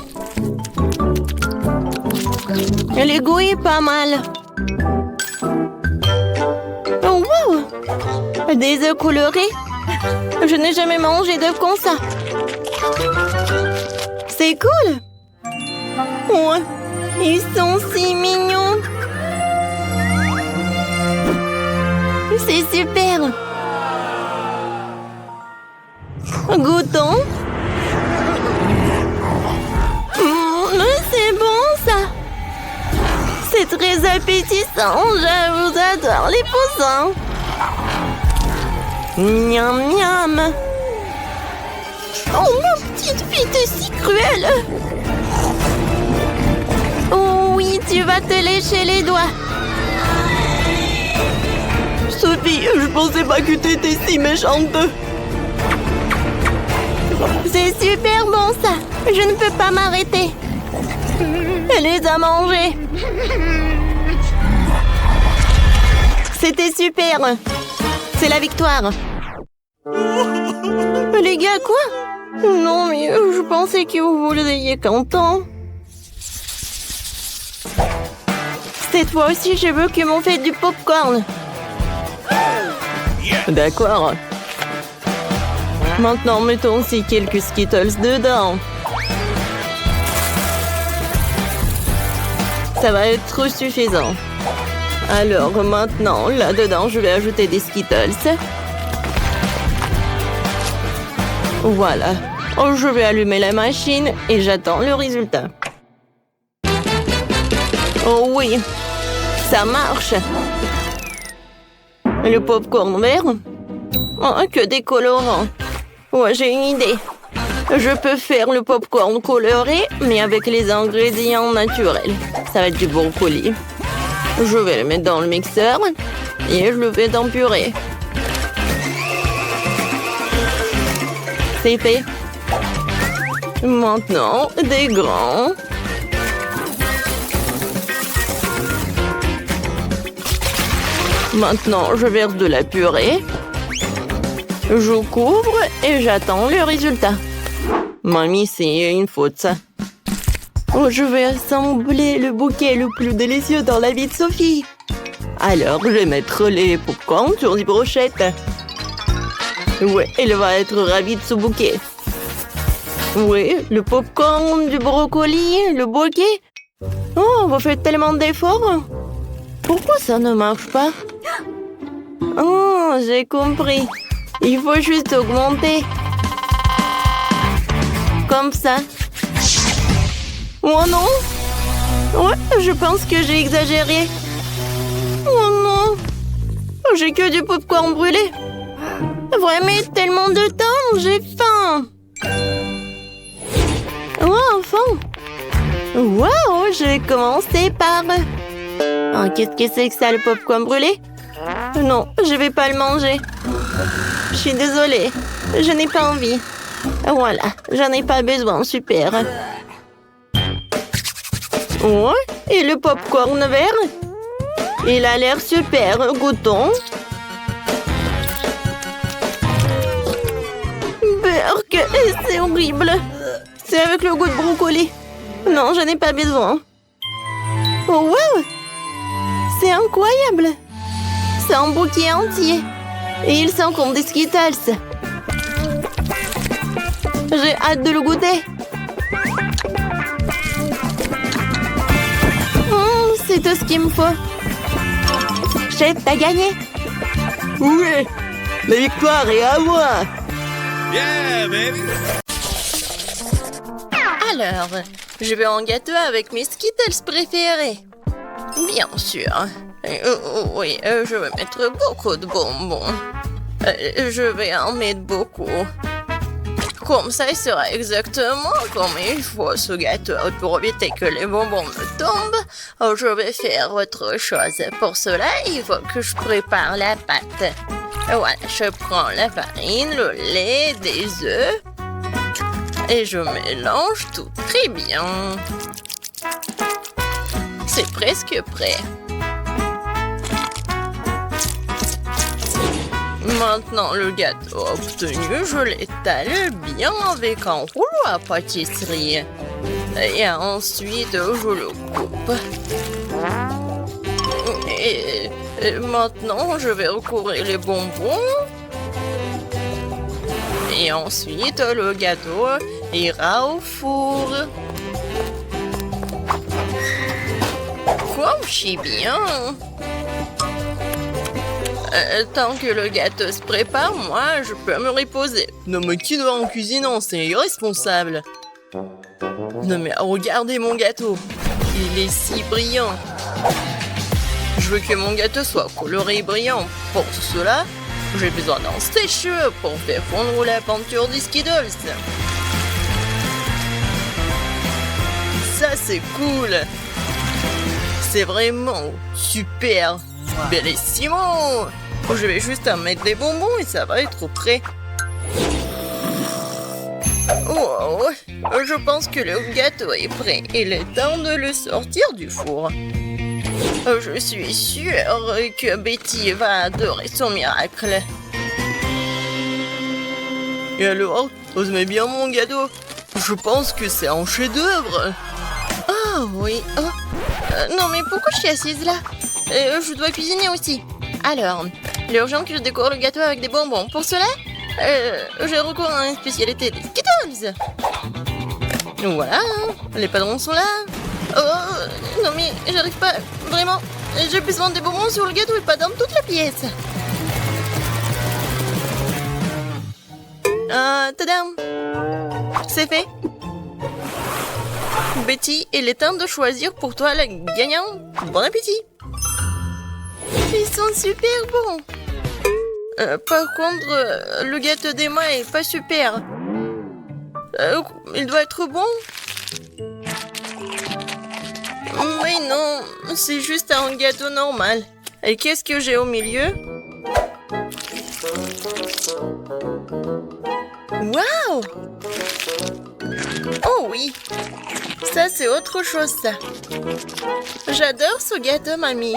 Et le goût est pas mal. Oh, wow! Des œufs colorés. Je n'ai jamais mangé d'œufs comme ça. C'est cool. Ouais, ils sont si mignons. C'est super. Goûtons. C'est bon, ça. C'est très appétissant. Je vous adore les poussins. Miam, miam. Oh, ma petite fille, t'es si cruelle. Oh oui, tu vas te lécher les doigts. Sophie, je pensais pas que t'étais si méchante. C'est super bon, ça. Je ne peux pas m'arrêter. Elle les a mangés. C'était super. C'est la victoire. Les gars, quoi? Non, mais je pensais que vous vouliez content. Cette fois aussi, je veux que m'on fait du popcorn. D'accord. Maintenant, mettons aussi quelques Skittles dedans. Ça va être suffisant. Alors maintenant, là-dedans, je vais ajouter des Skittles. Voilà. Oh, je vais allumer la machine et j'attends le résultat. Oh oui, ça marche. Le popcorn vert? Oh, que des colorants. Ouais, j'ai une idée. Je peux faire le popcorn coloré, mais avec les ingrédients naturels. Ça va être du brocoli. Je vais le mettre dans le mixeur et je le fais en purée. C'est fait. Maintenant, des grands. Maintenant, je verse de la purée. Je couvre et j'attends le résultat. Mamie, c'est une faute, ça. Oh, je vais assembler le bouquet le plus délicieux dans la vie de Sophie. Alors, je vais mettre les popcorn sur des brochettes. Ouais, elle va être ravie de ce bouquet. Ouais, le popcorn, du brocoli, le bouquet. Oh, vous faites tellement d'efforts. Pourquoi ça ne marche pas? Oh, j'ai compris. Il faut juste augmenter. Comme ça. Oh non! Ouais, je pense que j'ai exagéré. Oh non! J'ai que du popcorn brûlé. Vraiment tellement de temps, j'ai faim. Oh, enfin! Wow, je vais commencer par... Oh, qu'est-ce que c'est que ça, le popcorn brûlé? Non, je vais pas le manger. Je suis désolée, je n'ai pas envie. Voilà, j'en ai pas besoin, super. Ouais, et le popcorn vert? Il a l'air super, goûtons. Berk, c'est horrible. C'est avec le goût de brocoli. Non, je n'ai pas besoin. Oh, wow! C'est incroyable. C'est un bouquet entier. Et ils sont comme des Skittles. J'ai hâte de le goûter. C'est tout ce qu'il me faut. Chef, t'as gagné. Oui, la victoire est à moi. Yeah, baby! Alors, je vais en gâteau avec mes Skittles préférés. Bien sûr. Oui, je vais mettre beaucoup de bonbons. Je vais en mettre beaucoup. Comme ça, il sera exactement comme il faut ce gâteau. Pour éviter que les bonbons me tombent, je vais faire autre chose. Pour cela, il faut que je prépare la pâte. Voilà, je prends la farine, le lait, des œufs et je mélange tout très bien. C'est presque prêt. Maintenant, le gâteau obtenu, je l'étale bien avec un rouleau à pâtisserie. Et ensuite, je le coupe. Et maintenant, je vais recouvrir les bonbons. Et ensuite, le gâteau ira au four. Comme je sais bien. Tant que le gâteau se prépare, moi, je peux me reposer. Non, mais qui doit en cuisinant? C'est irresponsable. Non, mais regardez mon gâteau. Il est si brillant. Je veux que mon gâteau soit coloré et brillant. Pour cela, j'ai besoin d'un sèche-cheveux pour faire fondre la peinture des Skittles. Ça, c'est cool. C'est vraiment super. Bellissimo! Je vais juste en mettre des bonbons et ça va être prêt. Wow! Je pense que le gâteau est prêt. Il est temps de le sortir du four. Je suis sûre que Betty va adorer son miracle. Et alors, vous aimez bien mon gâteau? Je pense que c'est un chef-d'œuvre. Ah oui. Non mais pourquoi je suis assise là? Je dois cuisiner aussi. Alors, il est urgent que je décore le gâteau avec des bonbons. Pour cela, j'ai recours à une spécialité des Skittles. Voilà, les padrons sont là. Oh, non mais j'arrive pas, vraiment. J'ai besoin des bonbons sur le gâteau et pas dans toute la pièce. Tadam! C'est fait. Betty, il est temps de choisir pour toi la gagnante. Bon appétit! Ils sont super bons. Par contre, le gâteau d'Emma est pas super. Il doit être bon. Mais non, c'est juste un gâteau normal. Et qu'est-ce que j'ai au milieu? Waouh! Oh oui! Ça, c'est autre chose, ça. J'adore ce gâteau, mamie.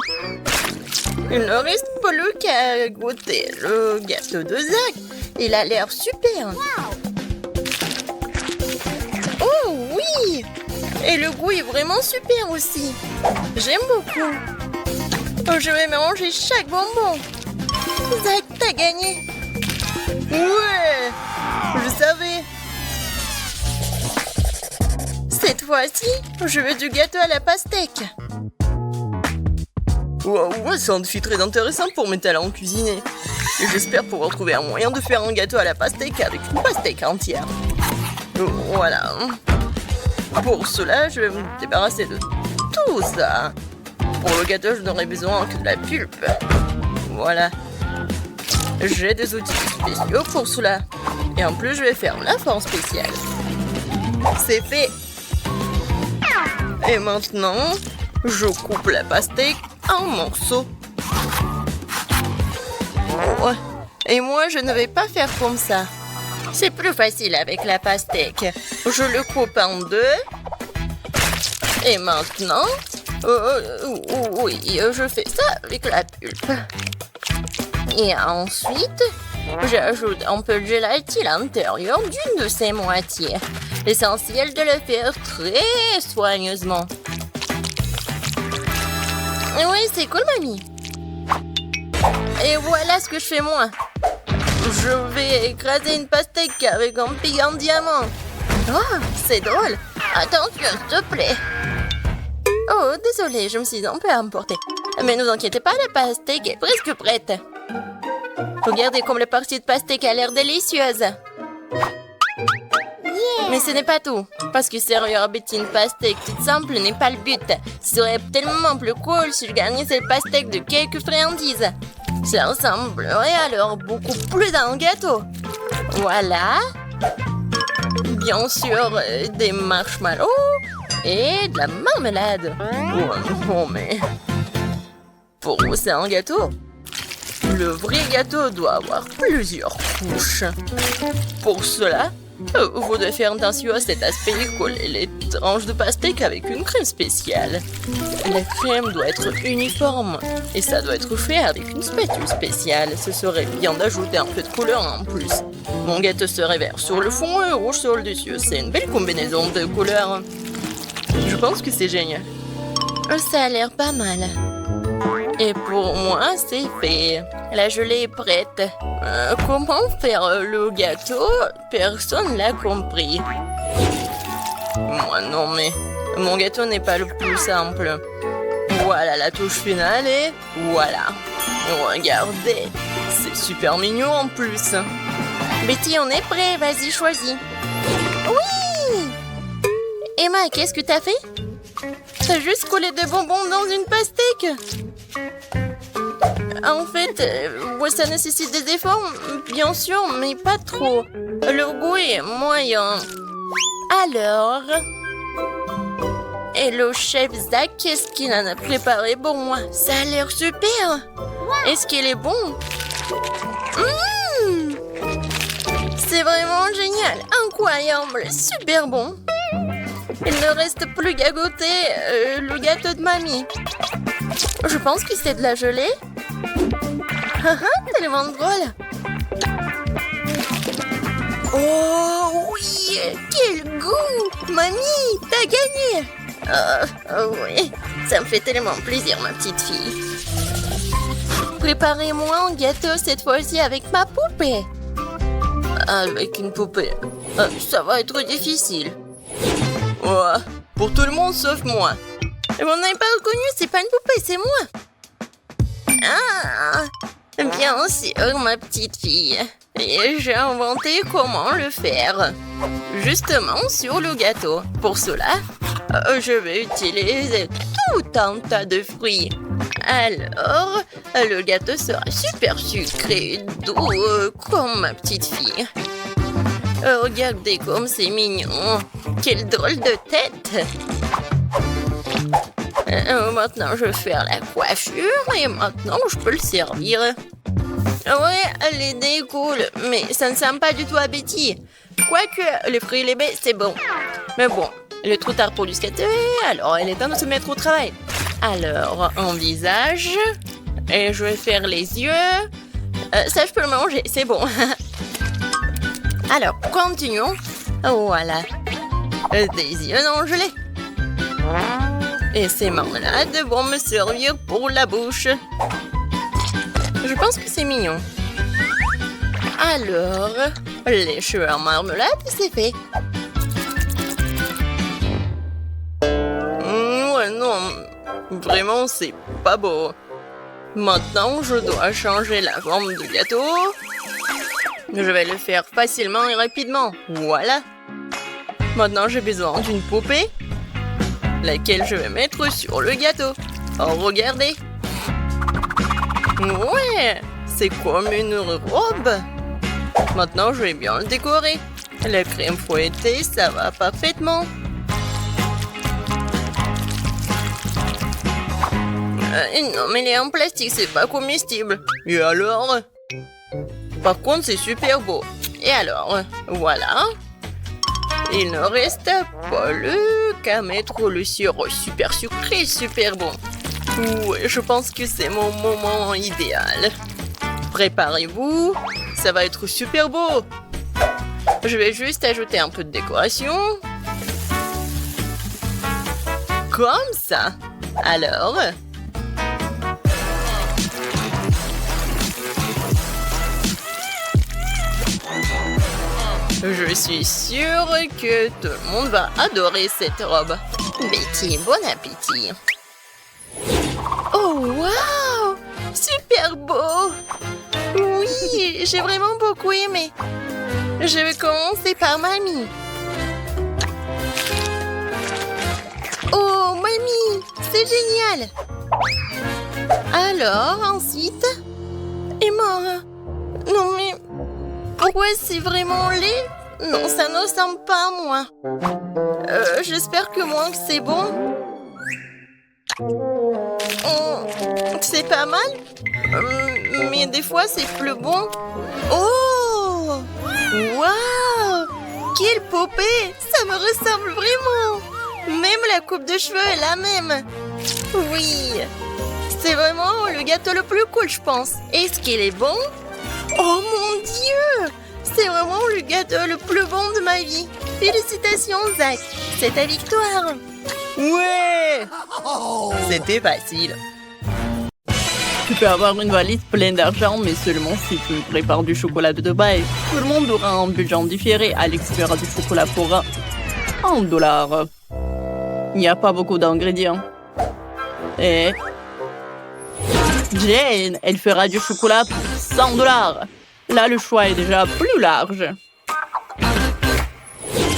Il ne reste plus qu'à goûter le gâteau de Zach. Il a l'air super. Oh oui! Et le goût est vraiment super aussi. J'aime beaucoup. Je vais manger chaque bonbon. Zach, t'as gagné. Ouais! Je savais. Cette fois-ci, je veux du gâteau à la pastèque. Wow, c'est un défi très intéressant pour mes talents en cuisiner. Et j'espère pouvoir trouver un moyen de faire un gâteau à la pastèque avec une pastèque entière. Voilà. Pour cela, je vais me débarrasser de tout ça. Pour le gâteau, je n'aurai besoin que de la pulpe. Voilà. J'ai des outils spéciaux pour cela. Et en plus, je vais faire la forme spéciale. C'est fait. Et maintenant, je coupe la pastèque en morceaux. Oh. Et moi, je ne vais pas faire comme ça. C'est plus facile avec la pastèque. Je le coupe en deux. Et maintenant, oui, je fais ça avec la pulpe. Et ensuite, j'ajoute un peu de gélatine à l'intérieur d'une de ses moitiés. L'essentiel de le faire très soigneusement. Oui, c'est cool, mamie. Et voilà ce que je fais moi. Je vais écraser une pastèque avec un pic en diamant. Oh, c'est drôle. Attention, s'il te plaît. Oh, désolé, je me suis un peu emportée. Mais ne vous inquiétez pas, la pastèque est presque prête. Regardez comme la partie de pastèque a l'air délicieuse. Mais ce n'est pas tout. Parce que servir une pastèque toute simple n'est pas le but. Ce serait tellement plus cool si je gagnais cette pastèque de quelques friandises. Ça ressemblerait alors beaucoup plus à un gâteau. Voilà. Bien sûr, des marshmallows et de la marmelade. Oh, mais... Pour vous, c'est un gâteau. Le vrai gâteau doit avoir plusieurs couches. Pour cela, vous devez faire attention à cet aspect et coller les tranches de pastèque avec une crème spéciale. La crème doit être uniforme et ça doit être fait avec une spatule spéciale. Ce serait bien d'ajouter un peu de couleur en plus. Mon gâteau serait vert sur le fond et rouge sur le dessus. C'est une belle combinaison de couleurs. Je pense que c'est génial. Ça a l'air pas mal. Et pour moi, c'est fait. La gelée est prête. Comment faire le gâteau? Personne l'a compris. Moi non, mais mon gâteau n'est pas le plus simple. Voilà la touche finale et voilà. Regardez, c'est super mignon en plus. Betty, on est prêt, vas-y, choisis. Oui! Emma, qu'est-ce que t'as fait? T'as juste collé des bonbons dans une pastèque. En fait, ça nécessite des efforts, bien sûr, mais pas trop. Le goût est moyen. Alors... Et le chef Zach, qu'est-ce qu'il en a préparé pour moi? Ça a l'air super. Est-ce qu'il est bon? C'est vraiment génial, incroyable, super bon. Il ne reste plus qu'à goûter le gâteau de mamie. Je pense que c'est de la gelée. Tellement drôle. Oh oui, quel goût! Mamie, t'as gagné! Oui, ça me fait tellement plaisir, ma petite fille. Préparez-moi un gâteau cette fois-ci avec ma poupée. Avec une poupée, ça va être difficile. Ouais, pour tout le monde sauf moi. Vous n'avez pas reconnu, c'est pas une poupée, c'est moi. Ah, bien sûr, ma petite fille. Et j'ai inventé comment le faire. Justement sur le gâteau. Pour cela, je vais utiliser tout un tas de fruits. Alors, le gâteau sera super sucré, doux, comme ma petite fille. Regardez comme c'est mignon. Quelle drôle de tête. Maintenant, je vais faire la coiffure et maintenant, je peux le servir. Ouais, l'idée est cool, mais ça ne sent pas du tout à Betty. Quoique, les fruits et les baies, c'est bon. Mais bon, il est trop tard pour lui scatter, alors il est temps de se mettre au travail. Alors, un visage, et je vais faire les yeux. Ça, je peux le manger, c'est bon. Alors, continuons. Voilà. Des yeux en gelée. Et ces marmelades vont me servir pour la bouche. Je pense que c'est mignon. Alors, les cheveux en marmelade, c'est fait. Ouais, non. Vraiment, c'est pas beau. Maintenant, je dois changer la forme du gâteau. Je vais le faire facilement et rapidement. Voilà. Maintenant, j'ai besoin d'une poupée, laquelle je vais mettre sur le gâteau. Oh, regardez. Ouais, c'est comme une robe. Maintenant, je vais bien le décorer. La crème fouettée, ça va parfaitement. Non, mais il est en plastique, c'est pas comestible. Et alors? Par contre, c'est super beau. Et alors, voilà. Il ne reste pas qu'à mettre le sirop super sucré, super bon. Ouais, je pense que c'est mon moment idéal. Préparez-vous, ça va être super beau. Je vais juste ajouter un peu de décoration. Comme ça. Alors... Je suis sûre que tout le monde va adorer cette robe. Betty, bon appétit. Oh, waouh! Super beau! Oui, j'ai vraiment beaucoup aimé. Je vais commencer par mamie. Oh, mamie, c'est génial! Alors, ensuite... Et moi? Non, mais... Pourquoi c'est vraiment laid? Non, ça ne ressemble pas à moi. J'espère que moi, c'est bon. C'est pas mal? Mais des fois, c'est plus bon. Oh! Waouh! Quelle poupée! Ça me ressemble vraiment! Même la coupe de cheveux est la même. Oui! C'est vraiment le gâteau le plus cool, je pense. Est-ce qu'il est bon? Oh mon Dieu! C'est vraiment le gâteau le plus bon de ma vie. Félicitations, Zach. C'est ta victoire. Ouais! C'était facile. Tu peux avoir une valise pleine d'argent, mais seulement si tu prépares du chocolat de Dubaï. Tout le monde aura un budget différé. Alex fera du chocolat pour $1. Il n'y a pas beaucoup d'ingrédients. Et Jane, elle fera du chocolat pour $100. Là, le choix est déjà plus large.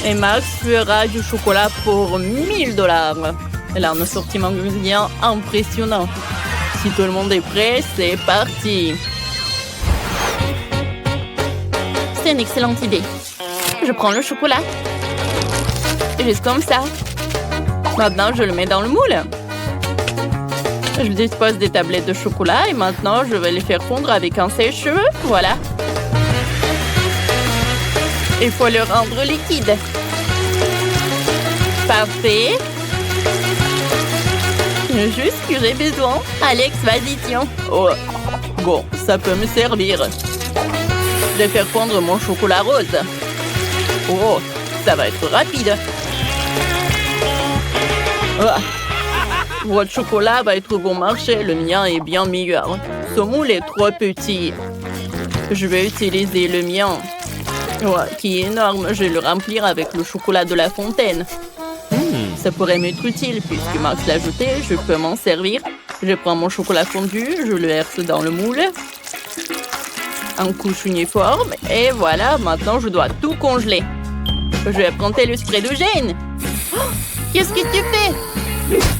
Et Max fera du chocolat pour $1000. Elle a un assortiment d'ingrédients impressionnant. Si tout le monde est prêt, c'est parti. C'est une excellente idée. Je prends le chocolat. Juste comme ça. Maintenant, je le mets dans le moule. Je dispose des tablettes de chocolat et maintenant, je vais les faire fondre avec un sèche-cheveux. Voilà. Il faut le rendre liquide. Parfait. Juste ce que j'ai besoin. Alex, vas-y, tiens. Oh, bon, ça peut me servir. Je vais faire fondre mon chocolat rose. Oh, ça va être rapide. Ah. Votre chocolat va être bon marché. Le mien est bien meilleur. Ce moule est trop petit. Je vais utiliser le mien. Ouais, qui est énorme. Je vais le remplir avec le chocolat de la fontaine. Ça pourrait m'être utile puisque Max l'a ajouté. Je peux m'en servir. Je prends mon chocolat fondu. Je le verse dans le moule. En couche uniforme. Et voilà, maintenant je dois tout congeler. Je vais prendre le spray de Jane. Oh, qu'est-ce que tu fais?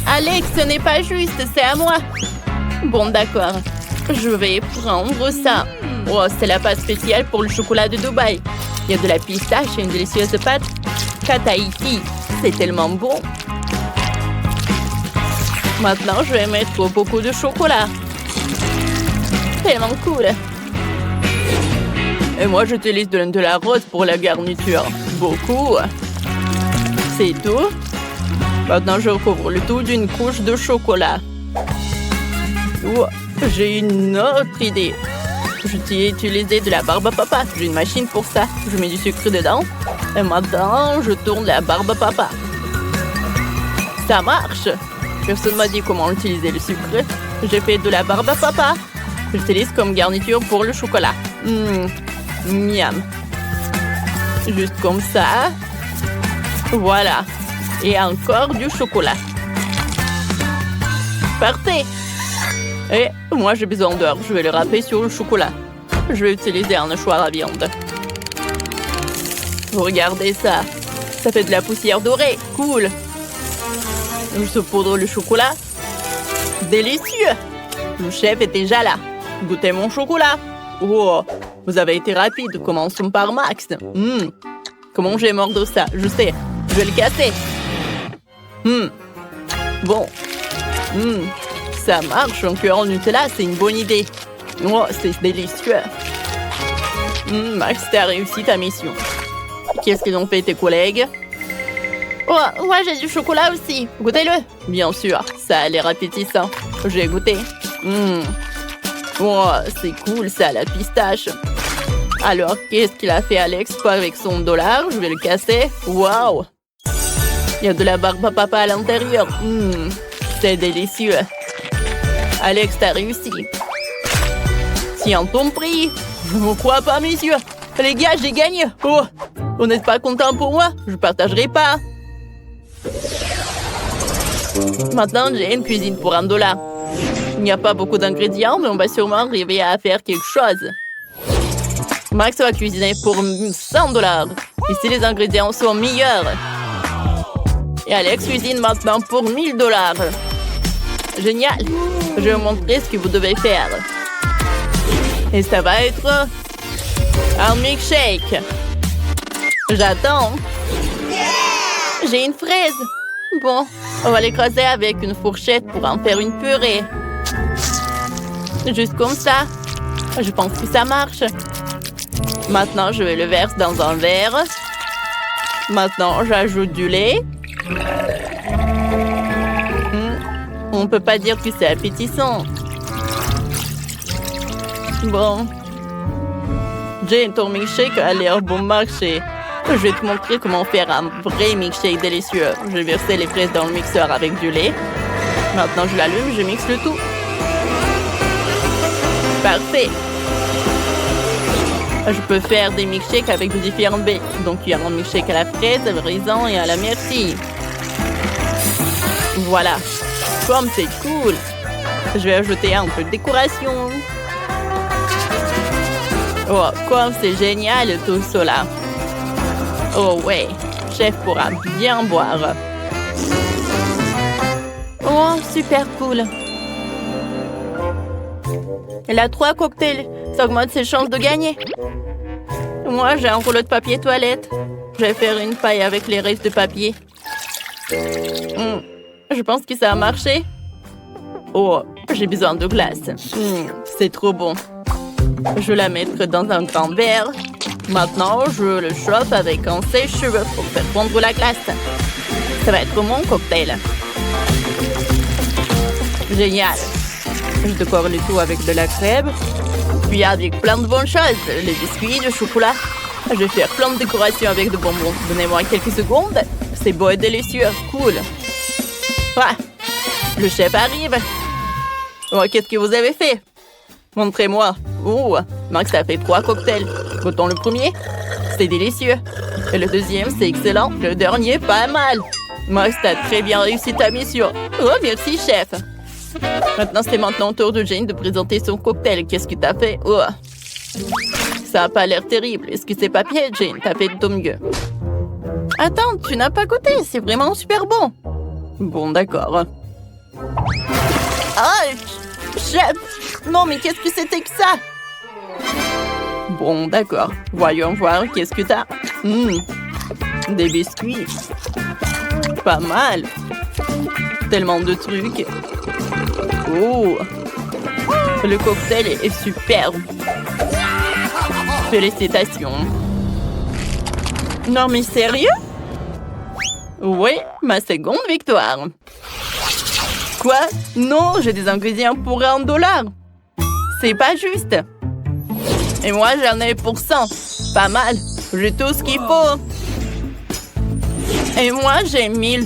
Alex, ce n'est pas juste, c'est à moi. Bon, d'accord. Je vais prendre ça. Oh, c'est la pâte spéciale pour le chocolat de Dubaï. Il y a de la pistache et une délicieuse pâte Tahiti. C'est tellement bon. Maintenant, je vais mettre beaucoup de chocolat. Tellement cool. Et moi, j'utilise de la rose pour la garniture. Beaucoup. C'est tout. Maintenant, je recouvre le tout d'une couche de chocolat. Oh, j'ai une autre idée. Je vais utiliser de la barbe à papa. J'ai une machine pour ça. Je mets du sucre dedans. Et maintenant, je tourne la barbe à papa. Ça marche. Personne m'a dit comment utiliser le sucre. J'ai fait de la barbe à papa. J'utilise comme garniture pour le chocolat. Miam. Juste comme ça. Voilà. Et encore du chocolat. Parfait. Et moi, j'ai besoin d'heures. Je vais le râper sur le chocolat. Je vais utiliser un hachoir à viande. Regardez ça. Ça fait de la poussière dorée. Cool. Je saupoudre le chocolat. Délicieux. Le chef est déjà là. Goûtez mon chocolat. Oh, vous avez été rapide. Commençons par Max. Comment je vais mordre ça? Je sais. Je vais le casser. Bon. Ça marche. Un cœur en Nutella, c'est une bonne idée. Oh, c'est délicieux. Max, t'as réussi ta mission. Qu'est-ce qu'ils ont fait tes collègues? Oh, moi j'ai du chocolat aussi. Goûtez-le. Bien sûr, ça a l'air appétissant. J'ai goûté. Oh, c'est cool ça, la pistache. Alors, qu'est-ce qu'il a fait Alex avec son $? Je vais le casser. Waouh! Il y a de la barbe à papa à l'intérieur. C'est délicieux. Alex, t'as réussi. Tiens ton prix. Je ne crois pas, messieurs. Les gars, j'ai gagné. Oh, vous n'êtes pas content pour moi? Je partagerai pas. Maintenant, j'ai une cuisine pour $1. Il n'y a pas beaucoup d'ingrédients, mais on va sûrement arriver à faire quelque chose. Max va cuisiner pour $100. Ici, les ingrédients sont meilleurs. Et Alex cuisine maintenant pour $1000. Génial. Je vais vous montrer ce que vous devez faire. Et ça va être un milkshake. J'attends. J'ai une fraise. Bon, on va l'écraser avec une fourchette pour en faire une purée. Juste comme ça. Je pense que ça marche. Maintenant, je vais le verser dans un verre. Maintenant, j'ajoute du lait. On ne peut pas dire que c'est appétissant. Bon. Jane, ton milkshake a l'air bon marché. Je vais te montrer comment faire un vrai milkshake délicieux. Je vais verser les fraises dans le mixeur avec du lait. Maintenant, je l'allume, je mixe le tout. Parfait. Je peux faire des milkshakes avec de différentes baies. Donc, il y a un milkshake à la fraise, à raisin et à la myrtille. Voilà. Comme c'est cool. Je vais ajouter un peu de décoration. Oh, comme c'est génial tout cela. Oh ouais, chef pourra bien boire. Oh, super cool. Elle a 3 cocktails. Ça augmente ses chances de gagner. Moi, j'ai un rouleau de papier toilette. Je vais faire une paille avec les restes de papier. Je pense que ça a marché. Oh, j'ai besoin de glace. C'est trop bon. Je vais la mettre dans un grand verre. Maintenant, je le chauffe avec un sèche-cheveux pour faire fondre la glace. Ça va être mon cocktail. Génial. Je décore le tout avec de la crème. Puis avec plein de bonnes choses. Les biscuits, le chocolat. Je vais faire plein de décorations avec de bonbons. Donnez-moi quelques secondes. C'est beau et délicieux. Cool. Ah, le chef arrive. Oh, qu'est-ce que vous avez fait? Montrez-moi. Oh, Max a fait 3 cocktails. Goûtons le premier. C'est délicieux. Et le deuxième, c'est excellent. Le dernier, pas mal. Max, t'as très bien réussi ta mission. Oh, merci, chef. Maintenant, c'est maintenant au tour de Jane de présenter son cocktail. Qu'est-ce que t'as fait? Oh, ça a pas l'air terrible. Est-ce que c'est pas pied, Jane? T'as fait de ton mieux. Attends, tu n'as pas goûté. C'est vraiment super bon. Bon, d'accord. Ah, chef! Non, mais qu'est-ce que c'était que ça? Bon, d'accord. Voyons voir, qu'est-ce que t'as? Des biscuits. Pas mal. Tellement de trucs. Oh! Le cocktail est superbe. Félicitations. Non, mais sérieux? Oui, ma seconde victoire. Quoi? Non, j'ai des ingrédients pour $1. C'est pas juste. Et moi, j'en ai pour 100. Pas mal. J'ai tout ce qu'il faut. Et moi, j'ai $1000.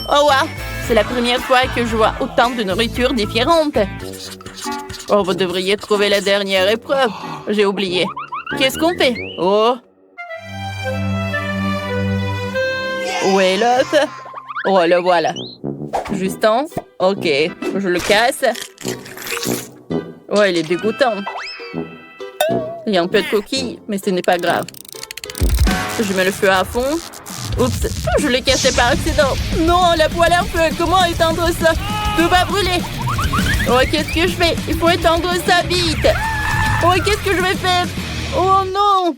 Oh, wow. C'est la première fois que je vois autant de nourriture différente. Oh, vous devriez trouver la dernière épreuve. J'ai oublié. Qu'est-ce qu'on fait? Oh. Où est l'autre? Oh, le voilà. Justin? Ok, je le casse. Oh, il est dégoûtant. Il y a un peu de coquille, mais ce n'est pas grave. Je mets le feu à fond. Oups, je l'ai cassé par accident. Non, la poêle à feu, comment éteindre ça? Tout va brûler. Oh, qu'est-ce que je fais? Il faut éteindre ça vite. Oh, qu'est-ce que je vais faire? Oh non!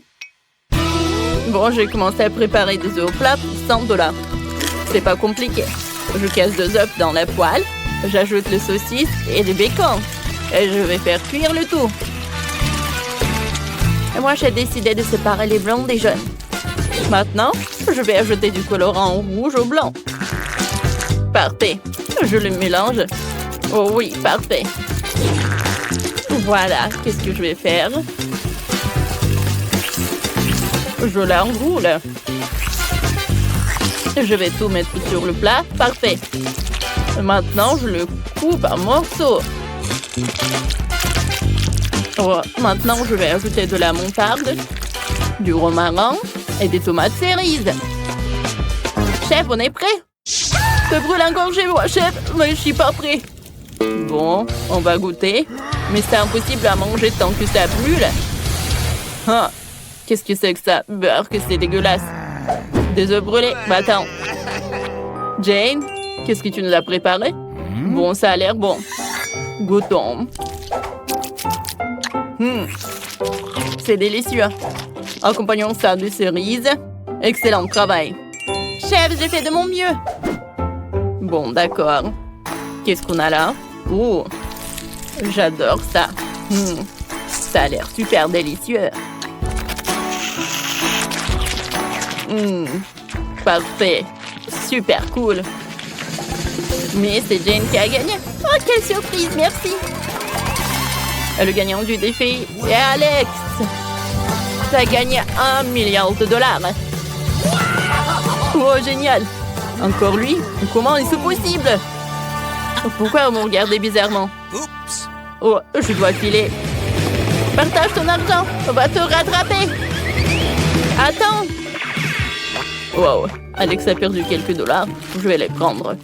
Bon, j'ai commencé à préparer des œufs au plat pour $100. C'est pas compliqué. Je casse 2 œufs dans la poêle. J'ajoute le saucisse et le bacon. Et je vais faire cuire le tout. Et moi, j'ai décidé de séparer les blancs des jaunes. Maintenant, je vais ajouter du colorant rouge au blanc. Parfait. Je le mélange. Oh oui, parfait. Voilà, qu'est-ce que je vais faire? Je l'enroule. Je vais tout mettre sur le plat. Parfait. Maintenant, je le coupe en morceaux. Oh, maintenant, je vais ajouter de la moutarde. du romarin et des tomates cerises. Chef, on est prêt? Ça brûle encore chez moi, chef, mais je suis pas prêt. Bon, on va goûter, mais c'est impossible à manger tant que ça brûle. Ah, qu'est-ce que c'est que ça? Beurre, que c'est dégueulasse. Des œufs brûlés. Bah attends. Jane, qu'est-ce que tu nous as préparé? Bon, ça a l'air bon. Goûtons. C'est délicieux. Accompagnons ça de cerises. Excellent travail. Chef, j'ai fait de mon mieux. Bon, d'accord. Qu'est-ce qu'on a là? Oh, j'adore ça. Ça a l'air super délicieux. Parfait. Super cool. Mais c'est Jane qui a gagné. Oh, quelle surprise, merci. Le gagnant du défi est Alex. Ça a gagné $1 milliard. Oh, génial. Encore lui? Comment est-ce possible? Pourquoi vous me regardez bizarrement? Oups. Oh, je dois filer. Partage ton argent. On va te rattraper. Attends. Wow, Alex a perdu quelques dollars. Je vais les prendre.